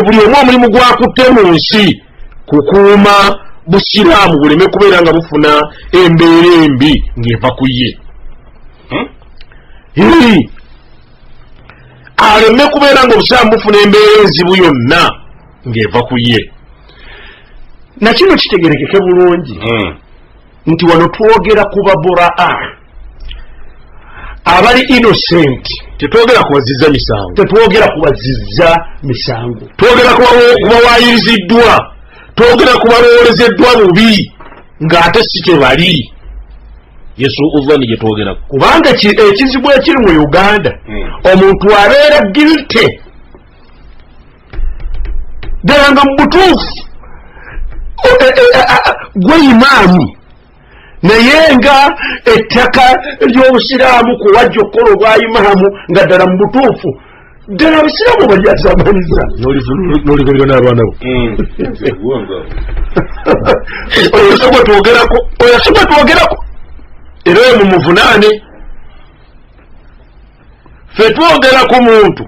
[SPEAKER 3] buli omu omulimu gwakutte mu nsi kukuuma busiraamu buleme kubeera nga bufuna embeera embi ng'eva ku ye aleme kubeera nga obusiraamu bufuna embeera enzibu yonna ng'eva ku ye
[SPEAKER 4] nakino kitegerekeke bulungi nti wano twogera ku baburaa abali innocent
[SPEAKER 3] tetwogera kubazizza misango
[SPEAKER 4] tetwogera kubazizza misango
[SPEAKER 3] twogera kubawayiriziddwa twogera kubaloolezeddwa bubi ng'ate si tebali yesu uzani gye twogera
[SPEAKER 4] kubanga ekizibu ekiri mu Uganda omuntu abeera guilty ddala nga mu butuufu gwe imaamu naye nga ettaka ly'obusiraamu kuwajja okukola obwa imaamu nga ddala mu butuufu ddala abasiraamu balyazamaniza
[SPEAKER 3] n'oligoberera n'abaana bo oyo sobwa twogerako era oyo mumuvunaane ffe twogera ku muntu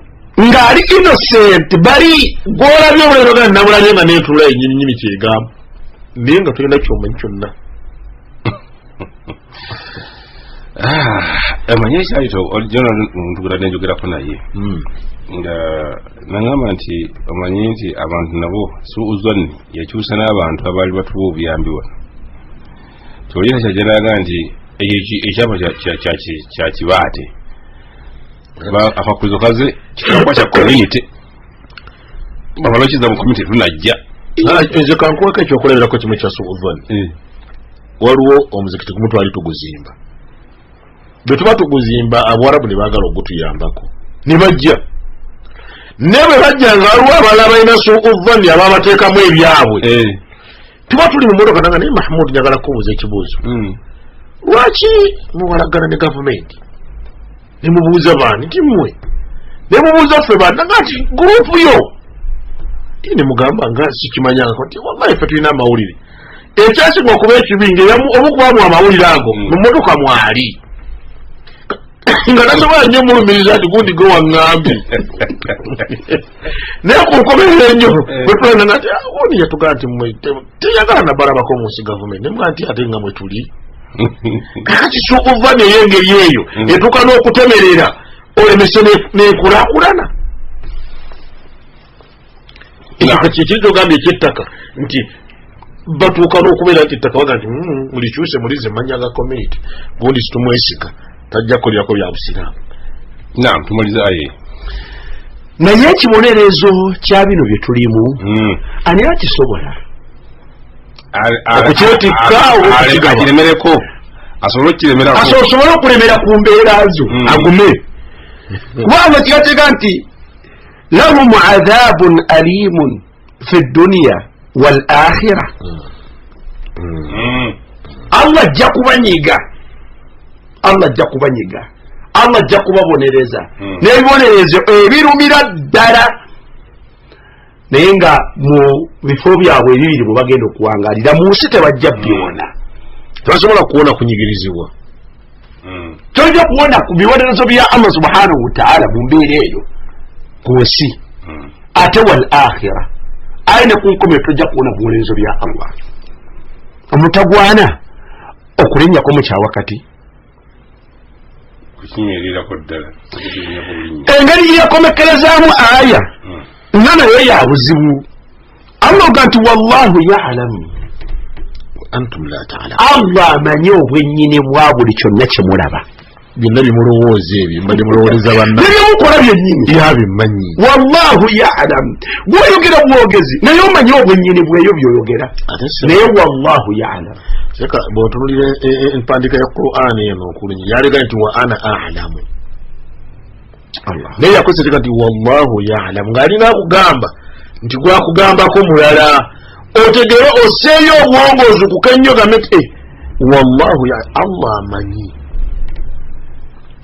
[SPEAKER 3] ng'ali innocent bali gw'olabye obulero gana namulabye nga neetula ennyininyini kyegamba naye nga tulina kyomanyi kyonna
[SPEAKER 2] amanyi ekyayito olijona ntugera nenjogerako naye nga nagamba nti omanyi nti abantu nabo suuzanni yakyusa n'abantu abaali batuwa obuyambi wano tolina kyageraga nti ekyapa kyakibaate akakulizo kaze kikakwa kya community babalokiza mu community tunajja
[SPEAKER 3] nze kankuwako ekyokuleberako kimu kya suuzanni waliwo omuzikiti gumu twali tuguzimba bwe tuba tuguzimba abawarabu ne baagala okugutuyambako ne bajja ne bwe bajja nga waliwo abalala balina suuzanni ababa bateekamu ebyabwe tuba tuli mu motoka nanga naye Mahmud njagala kubuuza ekibuuzo lwaki muwalagana ne gavumenti ne mubuuza baani nti mmwe ne mubuuza ffe baani nanga nti gurupu yo ne mugamba nga sikimanyanga nti wallahi ffe tulina amawulire ekyasigwa okuba ekibinga obukubamu amawulire ago mu motoka mwali nga nasobola nnyo mulumiriza nti gundi gwe waŋŋambye naye ku nkomerero ennyo bwetulana nti oni yatugaa nti mmwe teyagala nabalabako mu nsi gavumenti nemugaa nti ate nga mwe tuli kakati sukuva naye engeri eyo etuuka n'okutemerera olemese n'enkulaakulana ekyo kyekiri kyogambye ekyettaka nti batuuka n'okubeera nti ettaka nti mulikyuse mulize manya ga community gundi situmwesiga tajja kukolerako bya busiraamu.
[SPEAKER 2] Naam, tumaliza aye.
[SPEAKER 4] Naye ekibonerezo kya bino bye tulimu ani akisobola okukyetikka
[SPEAKER 2] akiremereko asobola
[SPEAKER 4] okulemera ku mbeera zo agume kubanga kigatega nti lahum adhabun alimun fi dunya wal akhira. Allah ajja kubanyiga, Allah ajja kubanyiga, Allah ajja kubabonereza n'ebibonerezo ebirumira ddala, naye nga mu bifo byabwe ebibiri bwe bagenda okuwangalira mu nsi tebajja byona,
[SPEAKER 3] tebasobola kuwona kunyigirizibwa.
[SPEAKER 4] tojja kuwona ku bibonerezo bya Allah subhanahu wa ta'ala mu mbeera eyo ku nsi. Ate wal akhira ayi ne ku nkomero tojja kuwona bibonerezo bya Allah. Omutagwana okulinnyako mu kyawakati engeri gyeyakomekerezaamu aya nga nayo ya buzibu. Allah ga nti wallahu ya'lamu
[SPEAKER 3] antum la ta'lamun.
[SPEAKER 4] Allah amanyi obwennyini bwa buli kyonna kyemulaba,
[SPEAKER 3] byonna bimulowooza ebyo mbadde mulowooleza banna
[SPEAKER 4] nebyemukola byennyini
[SPEAKER 3] yabimanyi.
[SPEAKER 4] wallahu ya'lamu bw'oyogera bwogezi naye omanyi obwennyini bweyo byoyogera, naye wallahu ya'lamu.
[SPEAKER 3] Seka bw'otunulira empandiika ya Qur'ani eno okulinnya yalega nti wa ana a'lamu, naye yakozeseka nti wallahu ya'lamu ng'alina akugamba nti gwakugambako mulala otegere osseeyo obwongoozi kukenyogamye nti wallahu Allah amanyi,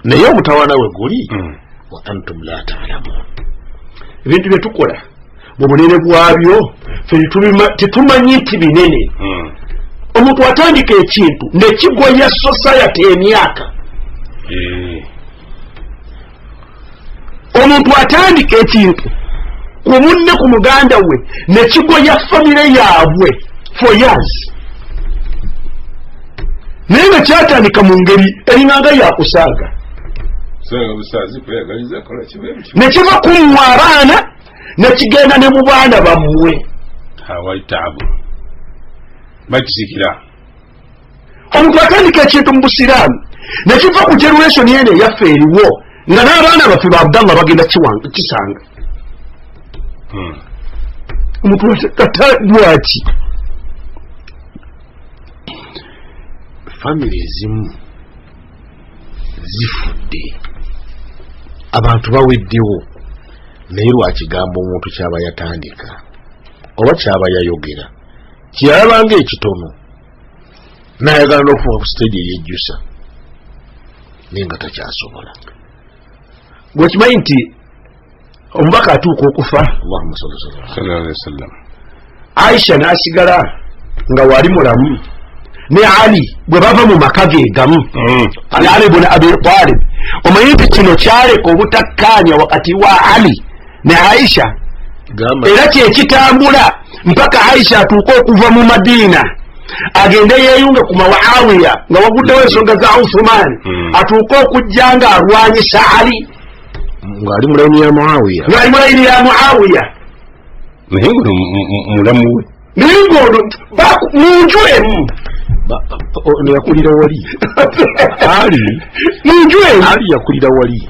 [SPEAKER 3] naye omutawaana we guli wa antum la ta'lamun.
[SPEAKER 4] Ebintu bye tukola mu bunene bwabyo ffe tetumanyi nti binene. Omuntu atandika ekintu nekigoya society emyaka, omuntu atandika ekintu ku munne ku muganda we nekigoya famire yaabwe for years, naye nga kyatandika mu ngeri erinanga yakusaaga nekiva ku mmwe abaana nekigenda ne mu baana bammwe. Omuntu atandika ekintu mu busiraamu nekiva ku generation yene eyaffe eriwo nga n'abaana baffe ba Abdallah bagenda kisanga. Omuntu atandwaki
[SPEAKER 3] family ezimu zifudde, abantu baweddewo, naye lwakigambo omuntu kyaba yatandika oba kyaba yayogera kyalabanga ekitono n'ayagala n'okufuuka ku stage eyejjusa naye nga takyasobola. Gwekimanyi nti omubaka atuuka okufa, Allahumma salli alaihi wasallam, Aisha n'asigala nga wali mulamu, ne Ali bwe bava mu maka ge gamu, Ali ibn Abi Talib, omanyi nti kino kyaleka obutakkaanya wakati wa Ali ne Aisha, era kyekitambula mpaka Aisha atuuka okuva mu Madina agende yeeyunge ku Muawiya nga waguddewo ensonga za Uthman, atuuka okujja nga alwanyisa Ali ng'ali mu layini ya Muawiya,
[SPEAKER 2] naye ngono mulamu we,
[SPEAKER 4] naye ngono munju emu
[SPEAKER 3] yakulira wali Ali
[SPEAKER 4] munju emu
[SPEAKER 3] Ali yakulira wali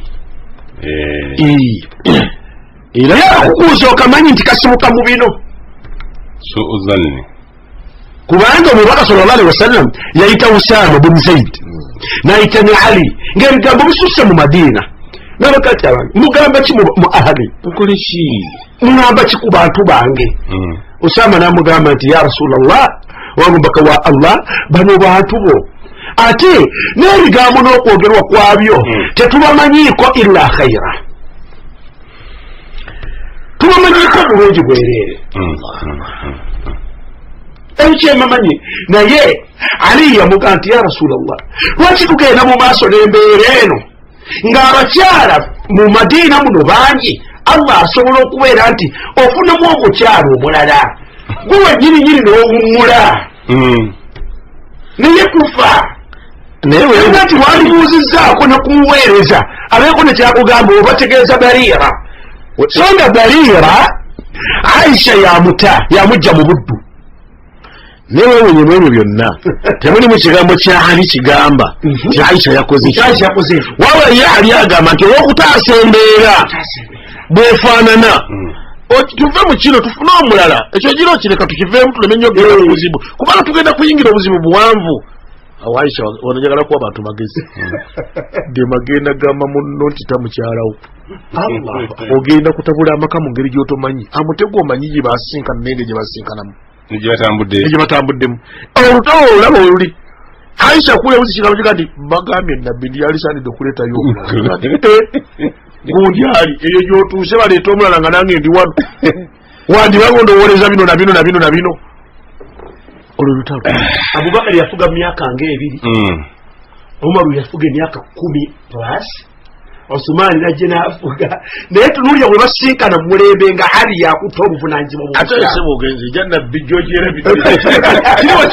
[SPEAKER 4] era yakukuuza okamanyi nti kasibuka mu bino
[SPEAKER 2] so uzanne
[SPEAKER 4] kubanga omubaka sallallahu alaihi wasallam yayita Usama bin Zaid n'ayita ne Ali ng'ebigambo bisusse mu Madina n'abakati abange mugamba ki mu ahali
[SPEAKER 3] nkole ki
[SPEAKER 4] mugamba ki ku bantu bange. Usama n'amugamba nti ya Rasulallah wamubaka wa Allah bano bantu bo ate n'ebigambo n'okwogerwa kwabyo tetubamanyiiko illa khaira, tubamanyiiko bulungi bwereere ebikyemamanyi. naye Ali yamugamba nti ya Rasulallah lwaki tugenda mu maaso n'embeera eno ng'abakyala mu Madiina muno bangi, Allah asobola okubeera nti ofunamu omukyala omulala gwe wennyininyini n'owummula naye kufa, naye nti walibuuzizzaako ne kumuweereza abeeko ne kyakugamba obategeeza Barira, so nga Barira Aisha yamujja mu buddu
[SPEAKER 3] newe wenye mwebyo byonna temuli mu kigambo kyali kigamba ti Aisha yakoze waba ye ali agamba nti olw'okutaasa embeera bwefaanana tuve mu kino tufune omulala ekyo giro kireka tukiveemu tulemenye ogenda ku buzibu kubanga tugenda kuyingira obuzibu buwanvu awo Aisha wanajagala kuwa bantu magezi de magenda gamba munno nti tamukyalawo ogenda kutabula amaka mu ngeri gy'otomanyi amutego omanyi gye basinkana nenge gye basinkanamu gye batambuddemu olutalo olaba oluli Aisha kulebuzi kigambo kiga nti bagambye nabbi ndi alisaanidde okuleetayo gundi ali eyo gy'otuuse baleeta omulala nga nange ndi wano wandibanga ondowooleza bino na bino na bino na bino olwo lutalo Abubakar yafuga myaka nga 2 Umaru yafuga emyaka 10+ Osumani najje nafuga naye tunulya bwe basinkana mulembe nga ali yakutta obuvunanyizibwa ate sebo ogenze janna bijojere kiriwo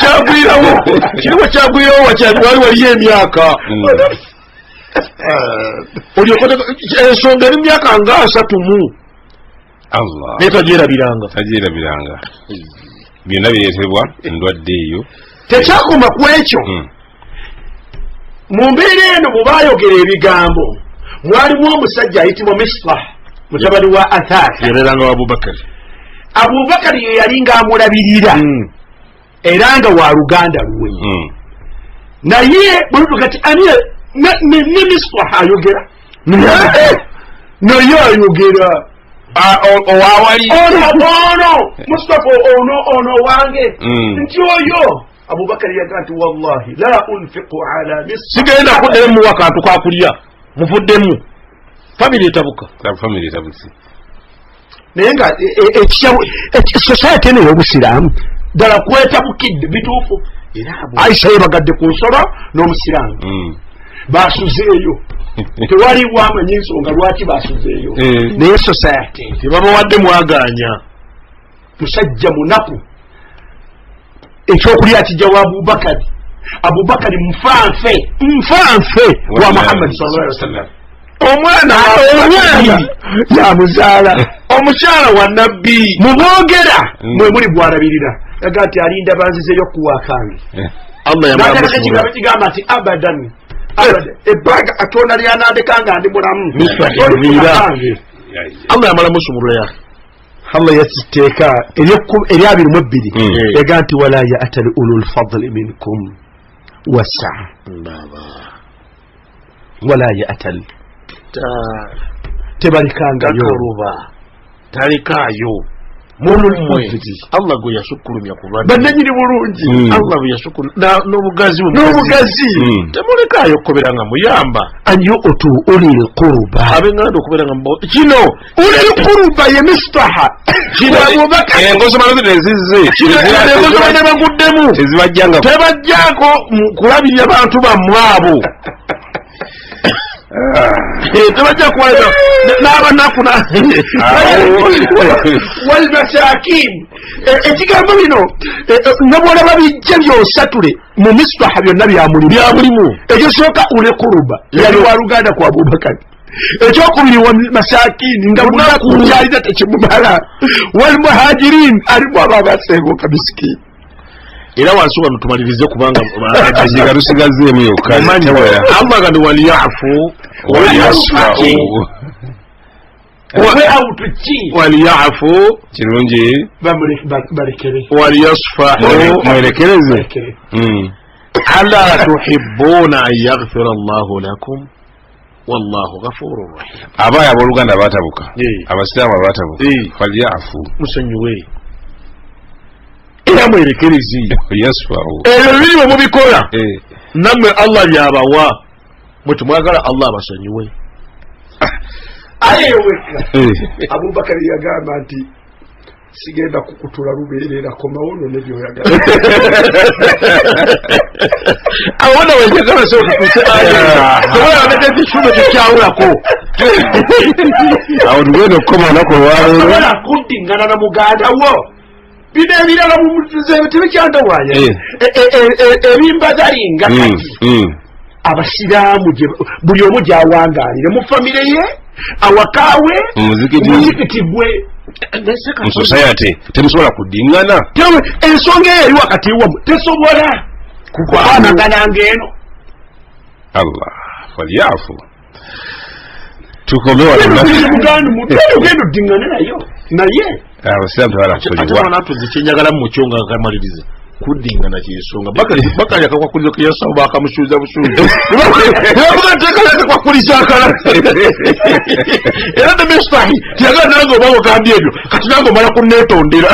[SPEAKER 3] kyagwirawo wakyali waliyo emyaka olyokote ensonga eri myaka nga 3
[SPEAKER 2] Allah
[SPEAKER 3] naye tagyerabiranga
[SPEAKER 2] byonna bireetebwa endwadde eyo
[SPEAKER 3] tekyakoma ku ekyo mu mbeera eno bwe baayogera ebigambo mwalimu omusajja ayitibwa Misbah mutabani wa Athar yabeeranga wa Abubakar ye yali ng'amulabirira era nga wa luganda luwe naye bwetuga ti ani ne Misbah ayogera naye ayogera
[SPEAKER 2] owawali
[SPEAKER 3] ono Mustafa ono wange nti oyo Abubakar yagaa nti wallahi la unfiqu ala Misbah sigenda kuddemu akantu kakulya muvuddemu family etabuka naye nga society eno y'obusiraamu ddala kwetabukidde bituufu era Aisha yebagadde ku nsolo n'omusiraamu basuzeeyo tewali bwamanyi ensonga lwaki basuzeeyo naye society tebabawadde mwaganya musajja munaku ekyokulya kijja wa Abubakari mufanfe wa Muhammad sallallahu alaihi wasallam omwana yamuzaala omukyala wa nabbi mubogera mwe muli bwarabirira yaga ati alinda banzizeyo kuwakange Allah yamugamba ati abadan ebaga atona lyanandekanga ndi mulamu Allah yamala musumulula yake Allah yasiteeka eri 22 yaga nti wala ya'tal ulul fadli minkum wasa wala ya'tal tebalikanga yoruba talikayo mulumwe Allah go yashukurumya kulwa bananyiri bulungi Allah go yashukuru n'obugazi temulikayo kuberanga muyamba anyo otu ulil qurba abengando kuberanga mbo kino ulil qurba ye Misbah kino Abubakar engozo malode zizi engozo bane baguddemu tebajjako kulabirira abantu bamwabo tebajja kuwaleta n'abanaku walmasakin ekigambo bino nabwolaba bijja byosatule mu Misbah byonna byamulimu ekisooka ule kuruba yali wa luganda ku Abubakar ekyokubiri wa masakini nga munaku kyalina tekimumala walmuhajirin alimu abo abasenguka misikini era wansi wano tumalirize kubanga
[SPEAKER 2] ajiga tusigazeemu yokka
[SPEAKER 3] Allah gandi waliyafu waliyafu
[SPEAKER 2] kirungi
[SPEAKER 3] balekere
[SPEAKER 2] waliyasfahu mwelekereze
[SPEAKER 3] ala tuhibbuna an yaghfira Allahu lakum wallahu ghafurur rahim
[SPEAKER 2] abaya abooluganda batabuka abasiraamu abatabuka falyafu
[SPEAKER 3] musonyiwe era mwerekerezi
[SPEAKER 2] yasfahu
[SPEAKER 3] ebyo biri mubikola nammwe Allah byabawa mutumwagala Allah abasonyiwe ayeweka Abubakar yagamba nti sigenda kukutula lubeerera komawono nebyoyagala awona wejagala so kutuse ayo wabadde kishuno kyawulako
[SPEAKER 2] awo tugenda okukoma nako olwaleero
[SPEAKER 3] wala kudingana na muganda wo bino ebirala mumutuze tebikyandawanya ebimbagalinga kati abasiraamu buli omu gyawangaalire mu famire ye awakaawe muzikiti gwe
[SPEAKER 2] mu society temusobola kuddingana
[SPEAKER 4] ensonga eyo eri wakati wamu tesobola kukwanagana ng'eno
[SPEAKER 2] Allah falyafu tukomewa
[SPEAKER 4] ugenda oddingane naye
[SPEAKER 2] abasiraamu tebalakusolebwa
[SPEAKER 3] kyenjagala mukyonga kamalirize kuddingana kyensonga bakali akakwakulizo keyasaba bakamusuuza busuuzi tekalate kwakulisa akala era nemestahi tiyagala nange oba ogambye ebyo kati nange omala kunneetondera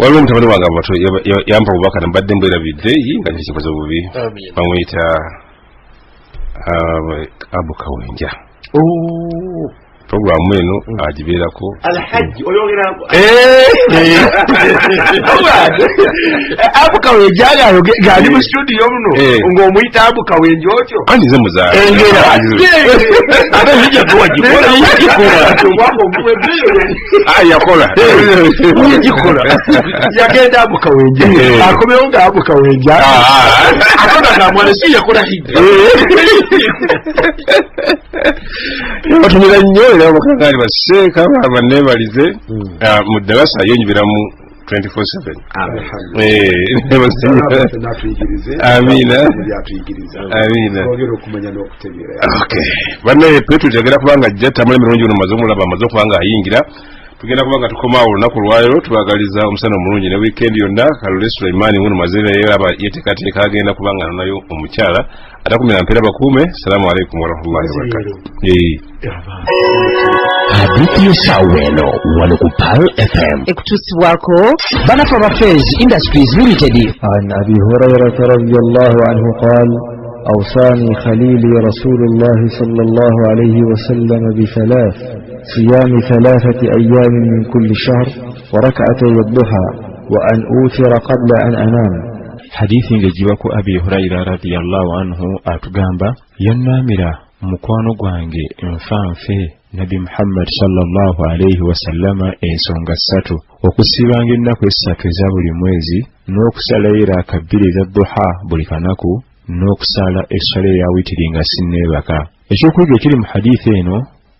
[SPEAKER 2] waliwo omutabani wange abato yampa obubaka nembadde mbwerabidde nga nekikoze bubi bamwyita Abu Kawenja programu eno agibeerako
[SPEAKER 4] alhaji oyongerako Abu Kawenja gali mu studio muno ng'omuyita Abu Kawenja otyo
[SPEAKER 2] ani nze muzaala
[SPEAKER 3] ate nijja tuwagikola
[SPEAKER 2] yakola
[SPEAKER 4] yagenda Abu Kawenja akomewo nga Abu Kawenja akona nga mwana si yakola hijja
[SPEAKER 2] batumira nnyo era abakangari baseeka abanebalize mu ddalasa yonyubiramu 24/7 amina banne petro tegera kubanga ajja tamala emirundi ono maze omulaba amaze okubanga ayingira tugenda kubanga tukomaawo olunaku lwalero tubagaliza omusana omulungi ne wiikendi yonna kalule Sulaimaani ngono mazeerayo aba yeteekateeka agenda kubanga nayo omukyala atakumira mpeera bakuume. Salaamu alaikum warahmatullahi wabarakatuh.
[SPEAKER 5] hadithi y'essaawa wano ku Pal FM
[SPEAKER 6] ekutuusibwako Banafa Affairs Industries Limited.
[SPEAKER 7] عن أبي هريرة رضي الله عنه قال أوصاني خليلي رسول الله صلى الله عليه وسلم بثلاث: صيام 3 أيام من كل شهر وركعتي الضحى وأن أوتر قبل أن أنام.
[SPEAKER 8] حديث ngejibwa ku Abi Huraira radiyallahu anhu atugamba yannamira mukwano gwange nfanfe Nabi Muhammad sallallahu alayhi wasallama ensonga 3: okusibanga ennaku 3 eza buli mwezi, n'okusalayira akabbiri za duha buli kanaku, n'okusala essala ya witiri nga sinneebaka. Ekyokuyiga ekiri mu hadithi eno,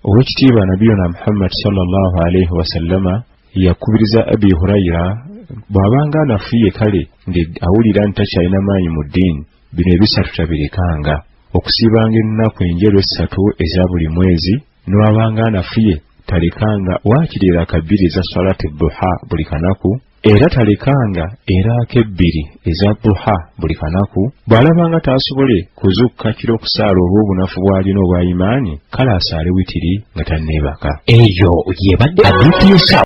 [SPEAKER 8] owekitiibwa nabiyuna Muhammad sallallahu alayhi wasallama yakubiriza Abi Huraira bw'abanga anafuye kale awulira nti takyalina maanyi mu ddiini, bino ebisatu tabirekanga: okusibanga ennaku enjeru 3 eza buli mwezi, n'abanga anafuye talekanga waakirira akabbiri za salati duha buli kanaku, era talekanga era akebbiri eza duha buli kanaku. Bw'alabanga taasobole kuzukka kiro okusaala olw'obunafu bw'alina obwa imaani, kale asaale witiri nga tanneebaka.
[SPEAKER 5] eyo yebadde hadithi y'essaawa.